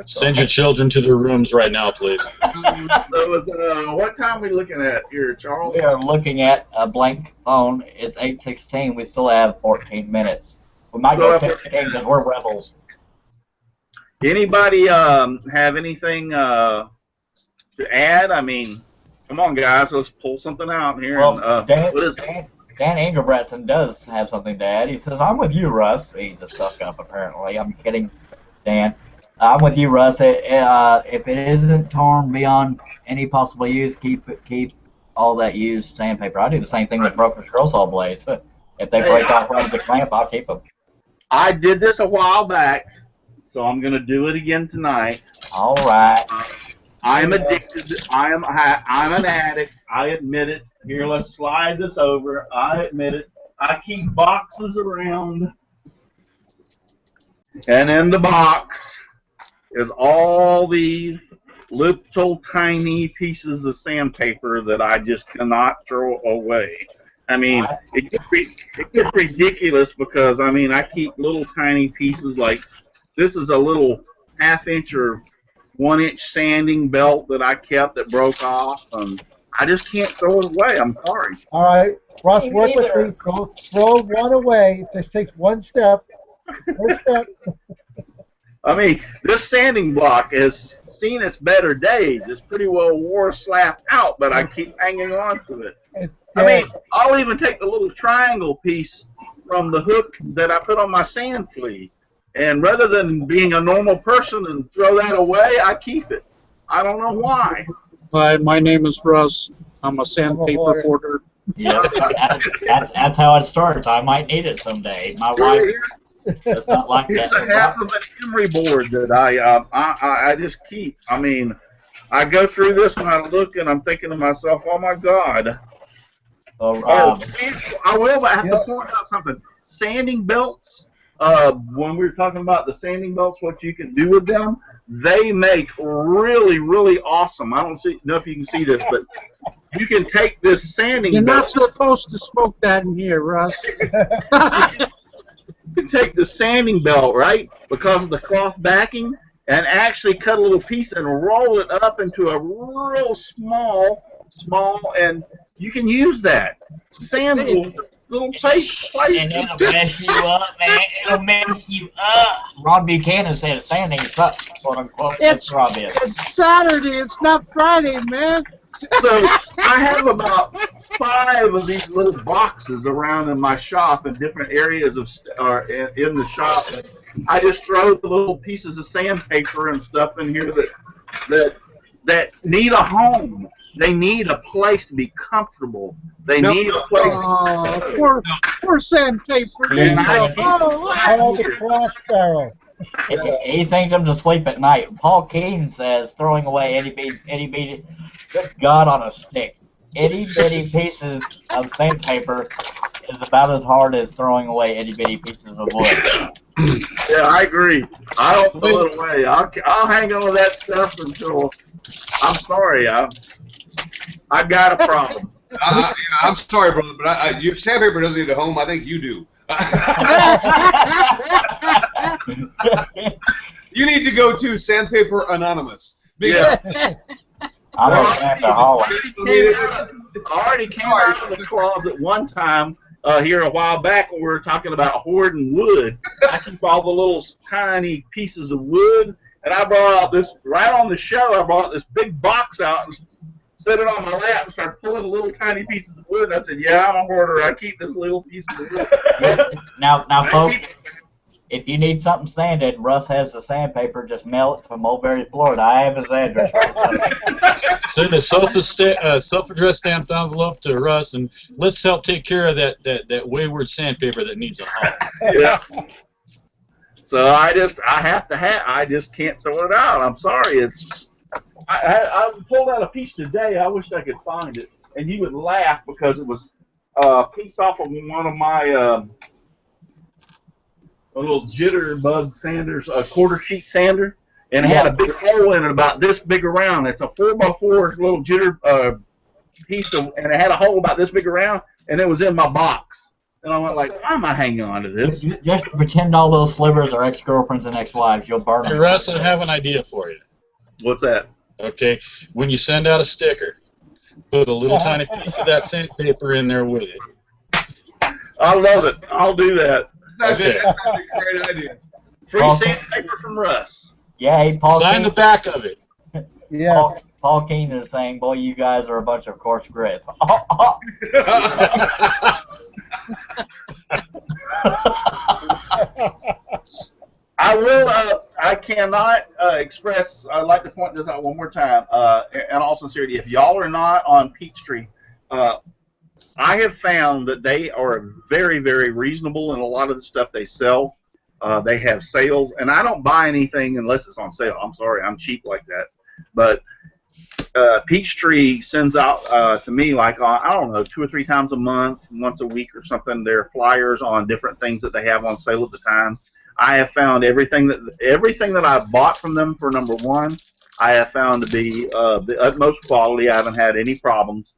Send your children to their rooms right now, please. So what time are we looking at here, Charles? We are looking at a blank phone. It's 8:16. We still have 14 minutes. We might go 15 because we're rebels. Anybody have anything to add? I mean, come on, guys, let's pull something out here. Well, And, Dan Engelbretson does have something to add. He says, I'm with you, Russ. He's a suck-up, apparently. I'm kidding, Dan. I'm with you, Russ. If it isn't torn beyond any possible use, keep all that used sandpaper. I do the same thing with broken scroll saw blades. If they break off out of the clamp, I'll keep them. I did this a while back, so I'm going to do it again tonight. All right. I'm addicted. I'm an addict. I admit it. Here, let's slide this over. I admit it. I keep boxes around, and in the box is all these little tiny pieces of sandpaper that I just cannot throw away. I mean, it gets ridiculous because, I mean, I keep little tiny pieces like this is a little half-inch or 1-inch sanding belt that I kept that broke off, and I just can't throw it away. I'm sorry. All right, Russ, work with me. Throw one away. It just takes one step. One step. I mean, this sanding block has seen its better days. It's pretty well wore slapped out, but I keep hanging on to it. I mean, I'll even take the little triangle piece from the hook that I put on my sand flea, and rather than being a normal person and throw that away, I keep it. I don't know why. Hi, my name is Russ. I'm a sandpaper porter. Yeah, that's how it starts. I might need it someday. My wife does not like Here's that. a half of an emery board that I just keep. I mean, I go through this and I look and I'm thinking to myself, oh my God. I will have to point out something. Sanding belts. When we were talking about the sanding belts, what you can do with them, they make really, really awesome. I don't know if you can see this, but you can take this sanding You're belt. not supposed to smoke that in here, Russ. You can take the sanding belt, right, because of the cloth backing, and actually cut a little piece and roll it up into a real small, and you can use that. Sand little place. And it'll mess you up, man. It'll mess you up. Ron Buchanan said sanding sucks, quote unquote. It's Saturday. It's not Friday, man. So I have about 5 of these little boxes around in my shop in different areas in the shop. I just throw the little pieces of sandpaper and stuff in here that need a home. They need a place to be comfortable. They need a place to poor sandpaper. The cross barrel. He thinks him to sleep at night. Paul Keene says throwing away itty bitty, good God on a stick, itty bitty pieces of sandpaper is about as hard as throwing away itty bitty pieces of wood. Yeah, I agree. I don't throw it away. I'll hang on to that stuff until I'm sorry. I've got a problem. I'm sorry, brother, but your sandpaper doesn't need a home. I think you do. You need to go to Sandpaper Anonymous. Yeah. I'm a fan of Holland. I already came out of the closet one time here a while back when we were talking about hoarding wood. I keep all the little tiny pieces of wood, and I brought out this, right on the show, I brought this big box out and set it on my lap and started pulling little tiny pieces of wood. And I said, yeah, I'm a hoarder. I keep this little piece of wood. Now, folks, if you need something sanded, Russ has the sandpaper. Just mail it to Mulberry, Florida. I have his address. Send a self-addressed stamped envelope to Russ, and let's help take care of that wayward sandpaper that needs a home. Yeah. So I just can't throw it out. I'm sorry. I pulled out a piece today. I wished I could find it, and you would laugh because it was a piece off of one of my a little jitterbug sanders, a quarter sheet sander, and it had a big hole in it about this big around. It's a 4x4 little jitter piece, and it had a hole about this big around, and it was in my box. And I went like, why am I hanging on to this? Just pretend all those slivers are ex-girlfriends and ex-wives. You'll burn them. Hey, Russ, I have an idea for you. What's that? Okay, when you send out a sticker, put a little tiny piece of that sandpaper in there with it. I love it. I'll do that. That's actually a great idea. Free sandpaper from Russ. Yeah, Paul Sign King, the back of it. Yeah. Paul King is saying, boy, you guys are a bunch of coarse grits. I will. I cannot express. I'd like to point this out one more time. In all sincerity, if y'all are not on Peachtree, I have found that they are very, very reasonable in a lot of the stuff they sell. They have sales, and I don't buy anything unless it's on sale. I'm sorry, I'm cheap like that. But Peachtree sends out to me like I don't know, 2 or 3 times a month, once a week or something. Their flyers on different things that they have on sale at the time. I have found everything that I've bought from them for number one, I have found to be the utmost quality. I haven't had any problems.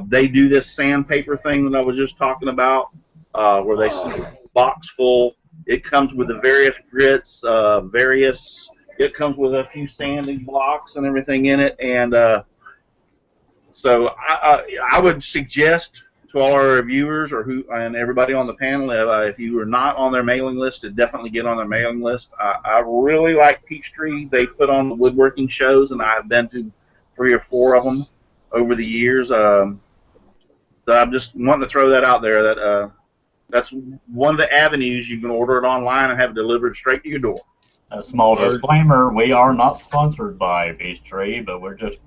They do this sandpaper thing that I was just talking about, where they send a box full. It comes with the various grits, it comes with a few sanding blocks and everything in it. And so I would suggest to all our viewers and everybody on the panel, if you are not on their mailing list, to definitely get on their mailing list. I really like Peachtree. They put on the woodworking shows, and I've been to 3 or 4 of them over the years. So I'm just wanting to throw that out there. That's one of the avenues you can order it online and have it delivered straight to your door. A small disclaimer: we are not sponsored by Peachtree, but we're just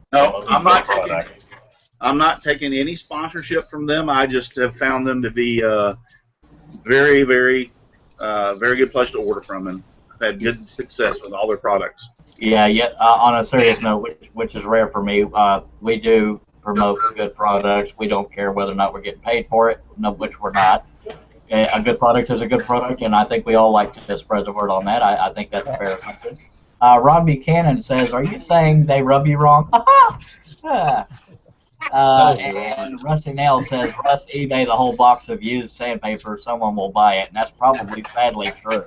I'm not taking any sponsorship from them. I just have found them to be very, very, very good place to order from, and I've had good success with all their products. Yeah. On a serious note, which is rare for me, we do promote good products. We don't care whether or not we're getting paid for it, which we're not. A good product is a good product, and I think we all like to spread the word on that. I think that's a fair assumption. Ron Buchanan says, "Are you saying they rub you wrong?" And Rusty Nail says, "Russ, eBay the whole box of used sandpaper. Someone will buy it," and that's probably sadly true.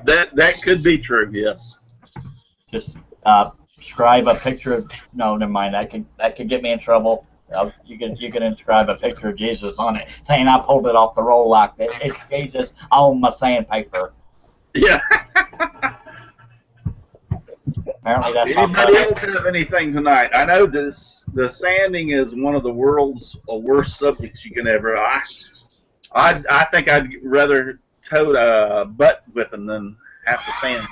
That could be true. Yes. Just scribe a picture of. No, never mind. That could get me in trouble. You can inscribe a picture of Jesus on it, saying I pulled it off the roll like that. It's Jesus on my sandpaper. Yeah. Apparently that's Anybody else have anything tonight? I know the sanding is one of the world's worst subjects you can ever. I think I'd rather tote a butt whipping than have to sand.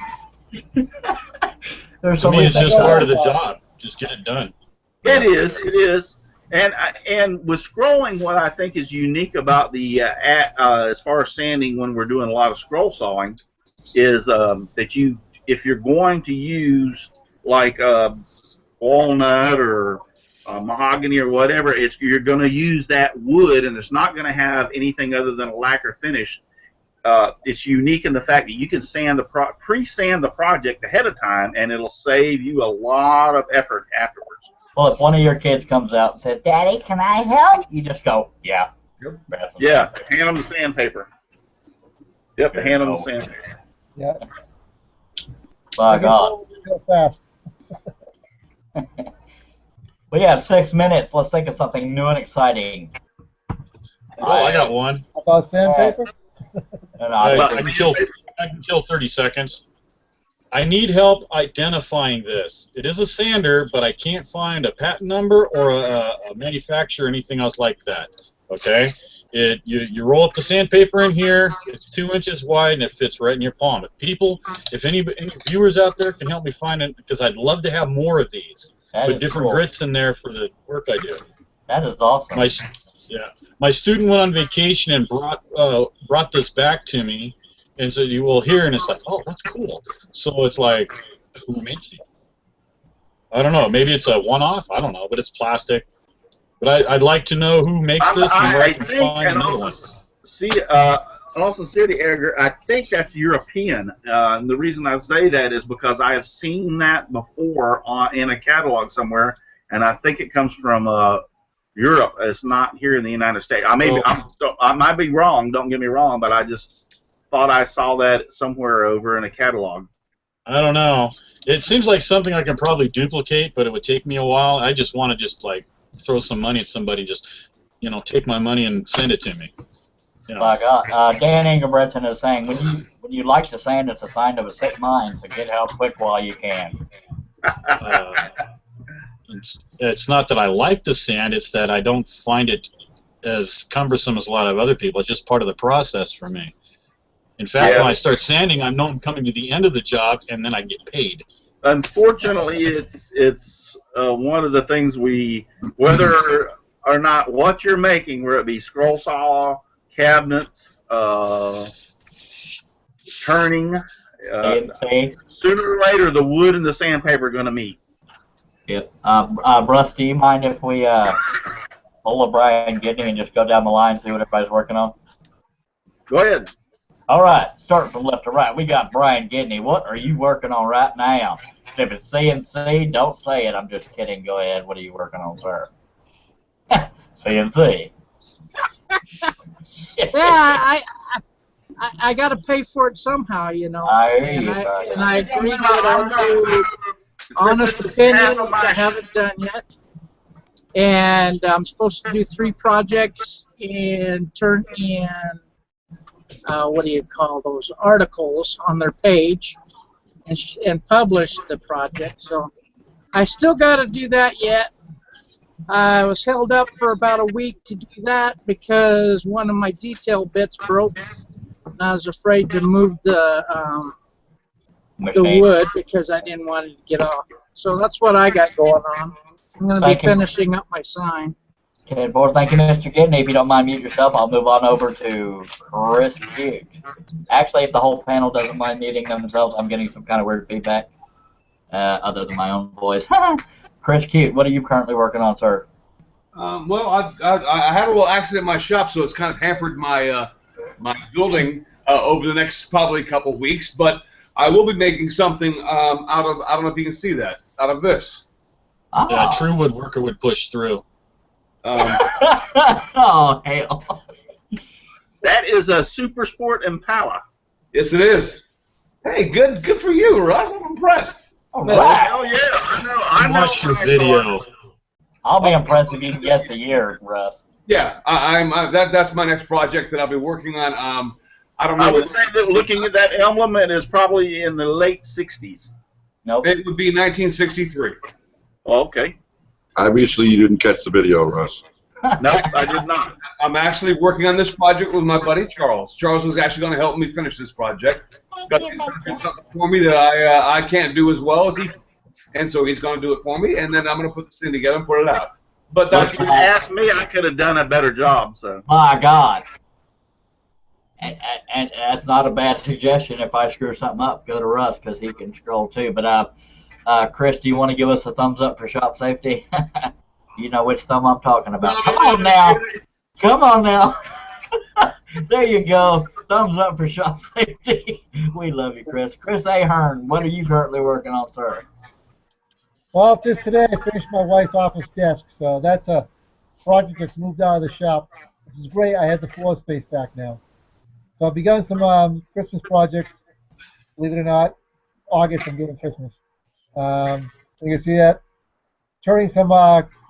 To me, it's just part of the job. Just get it done. It is. And with scrolling, what I think is unique about the as far as sanding when we're doing a lot of scroll sawing is that if you're going to use like walnut or mahogany or whatever, you're going to use that wood, and it's not going to have anything other than a lacquer finish. It's unique in the fact that you can pre-sand the project ahead of time, and it'll save you a lot of effort afterwards. Well, if one of your kids comes out and says, "Daddy, can I help?" you just go, "Yeah." Yeah, hand them the sandpaper. Yep, hand them the sandpaper. Yeah. By God. Real fast. We have 6 minutes. Let's think of something new and exciting. Oh, I got one. About sandpaper? And I can kill 30 seconds. I need help identifying this. It is a sander, but I can't find a patent number or a manufacturer or anything else like that. Okay? You roll up the sandpaper in here. It's 2 inches wide and it fits right in your palm. If any viewers out there can help me find it, because I'd love to have more of these. Put different grits in there for the work I do. That is awesome. My student went on vacation and brought this back to me, and so you will hear, and it's like, oh, that's cool. So it's like, who makes it? I don't know. Maybe it's a one-off. I don't know, but it's plastic. But I'd like to know who makes this and where I can find another one. In all sincerity, Edgar, I think that's European. And the reason I say that is because I have seen that before in a catalog somewhere, and I think it comes from Europe. It's not here in the United States. I might be wrong. Don't get me wrong, but I just thought I saw that somewhere over in a catalog. I don't know. It seems like something I can probably duplicate, but it would take me a while. I just want to like throw some money at somebody, just take my money and send it to me. My God. Dan Ingebretson is saying, when you like to sand, it's a sign of a sick mind, so get help quick while you can. It's not that I like the sand, it's that I don't find it as cumbersome as a lot of other people. It's just part of the process for me. In fact, when I start sanding, I know I'm coming to the end of the job, and then I get paid. Unfortunately, it's one of the things whether or not what you're making, whether it be scroll saw, cabinets, turning, sooner or later the wood and the sandpaper are going to meet. Yep. Russ, do you mind if we pull a Brian Gidney and just go down the line and see what everybody's working on? Go ahead. All right, starting from left to right, we got Brian Gidney. What are you working on right now? If it's CNC, don't say it. I'm just kidding. Go ahead. What are you working on, sir? CNC. Yeah, I got to pay for it somehow, I hear you. And I agree that I'll do honest opinion, which I haven't done yet. And I'm supposed to do 3 projects and turn in, what do you call those, articles on their page and publish the project. So I still got to do that yet. I was held up for about a week to do that because one of my detail bits broke, and I was afraid to move the wood because I didn't want it to get off. So that's what I got going on. I'm going to be finishing up my sign. Okay, board, thank you, Mr. Gidney. If you don't mind mute yourself, I'll move on over to Chris Cute. Actually, if the whole panel doesn't mind muting themselves, I'm getting some kind of weird feedback, other than my own voice. Chris Cute, what are you currently working on, sir? Well, I had a little accident in my shop, so it's kind of hampered my my building over the next probably couple weeks. But I will be making something out of, I don't know if you can see that, out of this. Oh. Yeah, a true woodworker would push through. Oh, hell. That is a Super Sport Impala. Yes, it is. Hey, good for you, Russ. I'm impressed. All right. Oh, yeah, I know. Watch your video. I'll be impressed if you can guess the year, Russ. Yeah, that's my next project that I'll be working on. I don't know. I would say that looking at that emblem, it is probably in the late 60s. Nope. It would be 1963. Okay. Obviously, you didn't catch the video, Russ. Nope, I did not. I'm actually working on this project with my buddy Charles. Charles is actually going to help me finish this project because he's going to do something for me that I can't do as well as he can. And so he's going to do it for me, and then I'm going to put this thing together and put it out. But that's... If you asked me, I could have done a better job. So. My God. And that's not a bad suggestion. If I screw something up, go to Russ because he can scroll too. But Chris, do you want to give us a thumbs up for shop safety? You know which thumb I'm talking about. Come on now. Come on now. There you go. Thumbs up for shop safety. We love you, Chris. Chris Ahern, what are you currently working on, sir? Well, just today I finished my wife's office desk, so that's a project that's moved out of the shop, which is great. I have the floor space back now. So I've begun some Christmas projects. Believe it or not, August I'm doing Christmas. You can see that. Turning some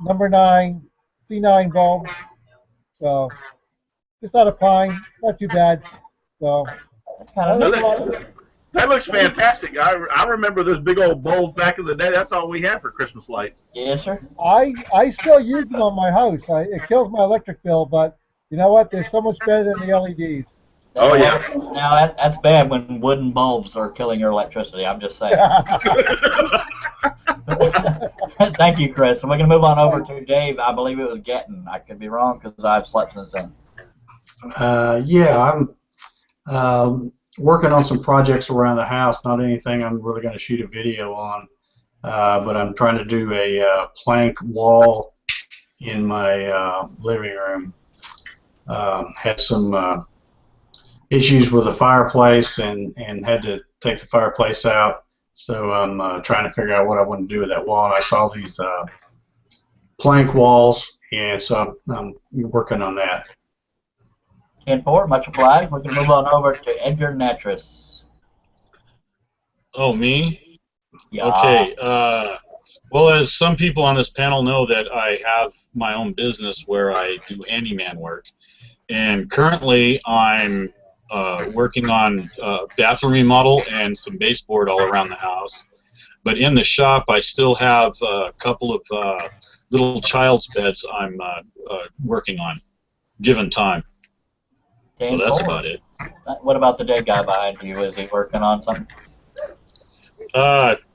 number 9 C9 bulbs. So just out of pine, not too bad. So that looks fantastic. I remember those big old bowls back in the day. That's all we had for Christmas lights. Yes, sir. I still use them on my house. It kills my electric bill, but you know what? They're so much better than the LEDs. Oh, yeah. Now, that's bad when wooden bulbs are killing your electricity. I'm just saying. Thank you, Chris. And we're going to move on over to Dave. I believe it was Getting. I could be wrong because I've slept since then. Yeah, I'm working on some projects around the house. Not anything I'm really going to shoot a video on, but I'm trying to do a plank wall in my living room. Had some issues with the fireplace and had to take the fireplace out. So I'm trying to figure out what I want to do with that wall. And I saw these plank walls, and so I'm working on that. 10-4, much obliged. We're going to move on over to Edgar Natras. Oh, me? Yeah. Okay. Well, as some people on this panel know, that I have my own business where I do handyman work. And currently I'm working on a bathroom remodel and some baseboard all around the house. But in the shop, I still have a couple of little child's beds I'm working on, given time. So that's about it. What about the dead guy behind you? Is he working on something?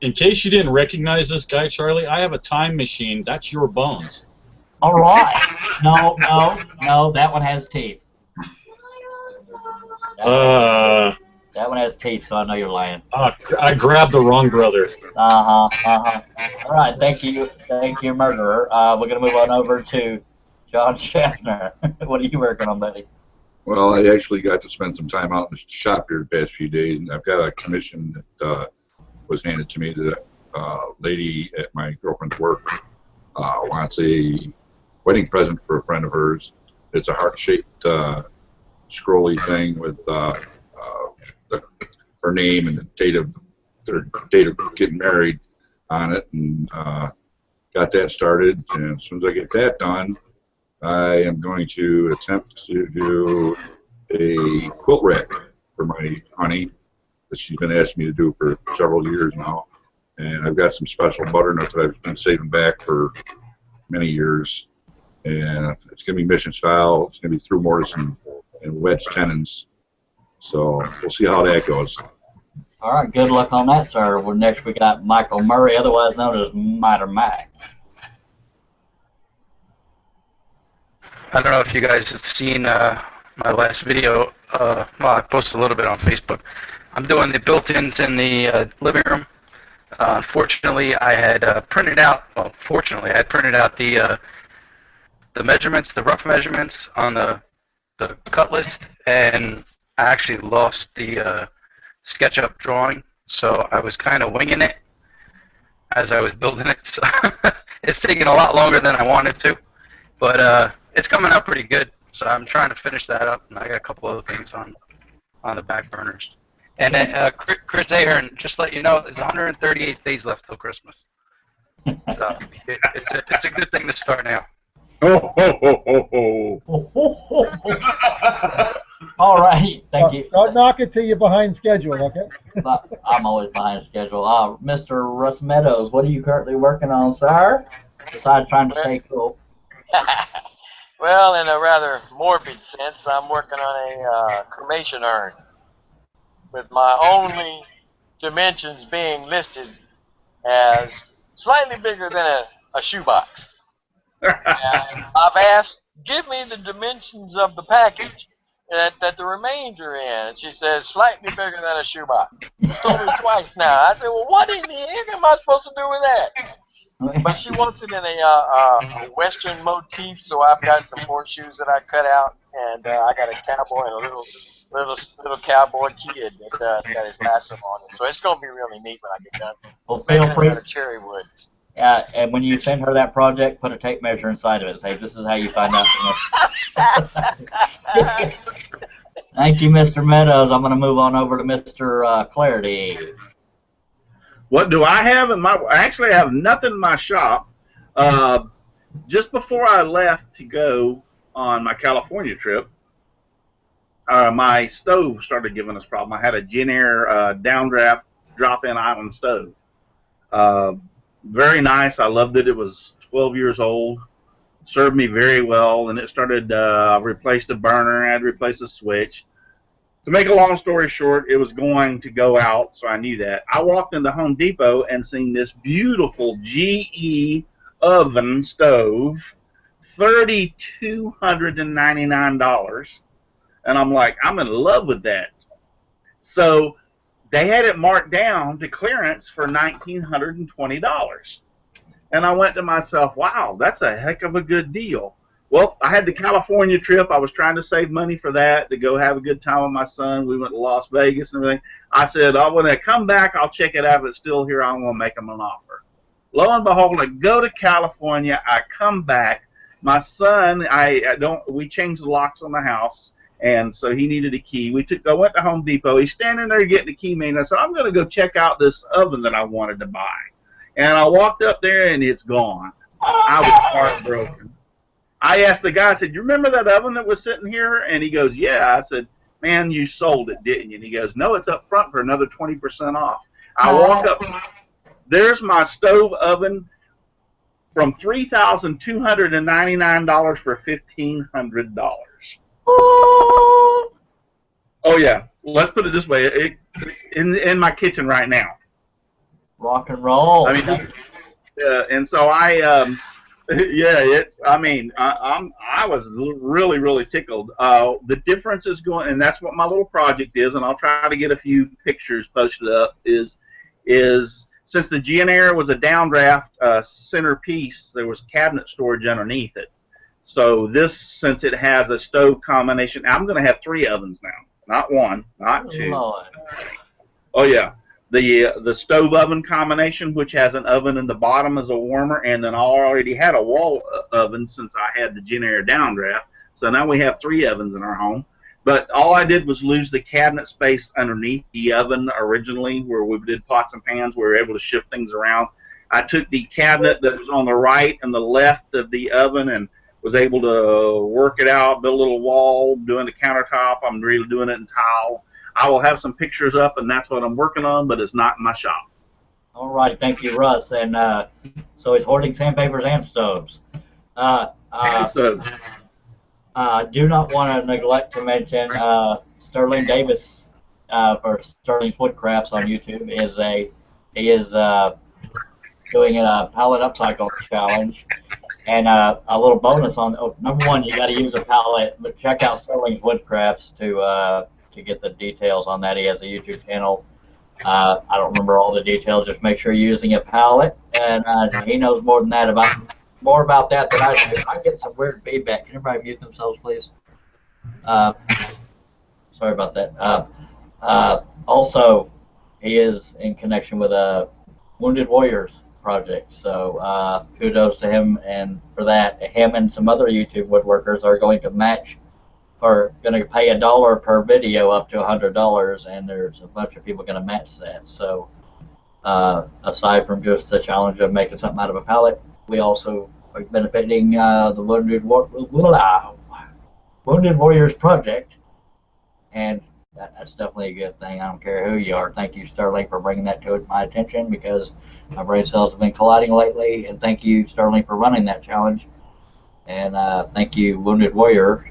In case you didn't recognize this guy, Charlie, I have a time machine. That's your bones. All right. No, that one has teeth. That one has teeth, so I know you're lying. I grabbed the wrong brother. All right, thank you, murderer. We're gonna move on over to John Schaffner. What are you working on, buddy? Well, I actually got to spend some time out in the shop here the past few days, and I've got a commission that was handed to me. That lady at my girlfriend's work wants a wedding present for a friend of hers. It's a heart-shaped scrolly thing with her name and the date of getting married on it, and got that started. And as soon as I get that done, I am going to attempt to do a quilt rack for my honey that she's been asking me to do for several years now. And I've got some special butternuts that I've been saving back for many years. And it's going to be mission style. It's going to be through mortise and wedge tenons. So we'll see how that goes. All right, good luck on that, sir. Next we got Michael Murray, otherwise known as Miter Mac. I don't know if you guys have seen my last video. Well, I posted a little bit on Facebook. I'm doing the built-ins in the living room. Unfortunately, I had printed out. Well, fortunately, I had printed out the measurements, the rough measurements on the cut list, and I actually lost the SketchUp drawing. So I was kind of winging it as I was building it. So it's taking a lot longer than I wanted to, but it's coming out pretty good. So I'm trying to finish that up, and I got a couple other things on the back burners. And then Chris Ahern, just to let you know, there's 138 days left till Christmas. So it's a good thing to start now. Oh, ho, ho, ho. All right, thank you. Don't knock it till you're behind schedule, okay? I'm always behind schedule. Mr. Russ Meadows, what are you currently working on, sir? Besides trying to stay cool. Well, in a rather morbid sense, I'm working on a cremation urn, with my only dimensions being listed as slightly bigger than a shoebox. And I've asked, give me the dimensions of the package, that the remains are in. And she says, slightly bigger than a shoebox. Told her twice now. I said, well, what in the heck am I supposed to do with that? But she wants it in a Western motif, so I've got some horseshoes that I cut out, and I got a cowboy and a little cowboy kid that's got his lasso on it. So it's going to be really neat when I get done. Well, feel free. Out of cherry wood. And when you send her that project, put a tape measure inside of it. Say, this is how you find out. Thank you, Mr. Meadows. I'm going to move on over to Mr. Clarity. What do I have in my? Actually, I have nothing in my shop. Just before I left to go on my California trip, my stove started giving us a problem. I had a Genair downdraft drop-in island stove. Very nice. I loved it. It was 12 years old. Served me very well, and it started replaced a burner. I had to replace a switch. To make a long story short, it was going to go out, so I knew that. I walked into Home Depot and seen this beautiful GE oven stove, $3,299, and I'm like, I'm in love with that. So they had it marked down to clearance for $1,920. And I went to myself, wow, that's a heck of a good deal. Well, I had the California trip. I was trying to save money for that to go have a good time with my son. We went to Las Vegas and everything. I said, oh, when I come back, I'll check it out. If it's still here, I'm going to make them an offer. Lo and behold, I go to California. I come back. My son, we changed the locks on the house, and so he needed a key. I went to Home Depot. He's standing there getting the key made. I said, I'm going to go check out this oven that I wanted to buy. And I walked up there, and it's gone. I was heartbroken. I asked the guy, I said, you remember that oven that was sitting here? And he goes, yeah. I said, man, you sold it, didn't you? And he goes, no, it's up front for another 20% off. I walk up, there's my stove oven from $3,299 for $1,500. Oh, yeah. Let's put it this way. It's in my kitchen right now. Rock and roll. I mean, and so yeah, I was really, really tickled. The difference is going, and that's what my little project is, and I'll try to get a few pictures posted up, is since the Genair was a downdraft centerpiece, there was cabinet storage underneath it. So this, since it has a stove combination, I'm going to have 3 ovens now, not 1, not 2. Lord. Oh, yeah. The stove oven combination, which has an oven in the bottom as a warmer, and then I already had a wall oven since I had the Genair downdraft. So now we have 3 ovens in our home. But all I did was lose the cabinet space underneath the oven originally, where we did pots and pans. We were able to shift things around. I took the cabinet that was on the right and the left of the oven and was able to work it out, build a little wall, doing the countertop. I'm really doing it in tile. I will have some pictures up, and that's what I'm working on, but it's not in my shop. All right, thank you, Russ. And so he's hoarding sandpapers and stoves. Stoves. Do not want to neglect to mention Sterling Davis for Sterling's Woodcrafts on YouTube. He is doing a pallet upcycle challenge. And a little bonus on number 1, you got to use a pallet, but check out Sterling's Woodcrafts to get the details on that. He has a YouTube channel. I don't remember all the details. Just make sure you're using a pallet, and he knows more than that more about that than I do. I get some weird feedback. Can everybody mute themselves, please? Sorry about that. Also, he is in connection with a Wounded Warriors project, so kudos to him, and for that, him and some other YouTube woodworkers are going to pay $1 per video up to $100, and there's a bunch of people going to match that. So aside from just the challenge of making something out of a pallet, we also are benefiting the Wounded Warriors project, and that's definitely a good thing. I don't care who you are. Thank you, Sterling, for bringing that to my attention, because my brain cells have been colliding lately, and thank you, Sterling, for running that challenge. And thank you, Wounded Warrior,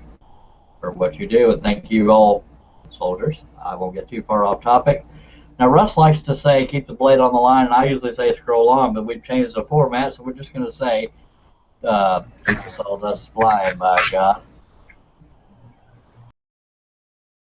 for what you do, and thank you all, soldiers. I won't get too far off topic. Now, Russ likes to say, keep the blade on the line, and I usually say scroll on, but we've changed the format, so we're just going to say, keep the sawdust flying, by God.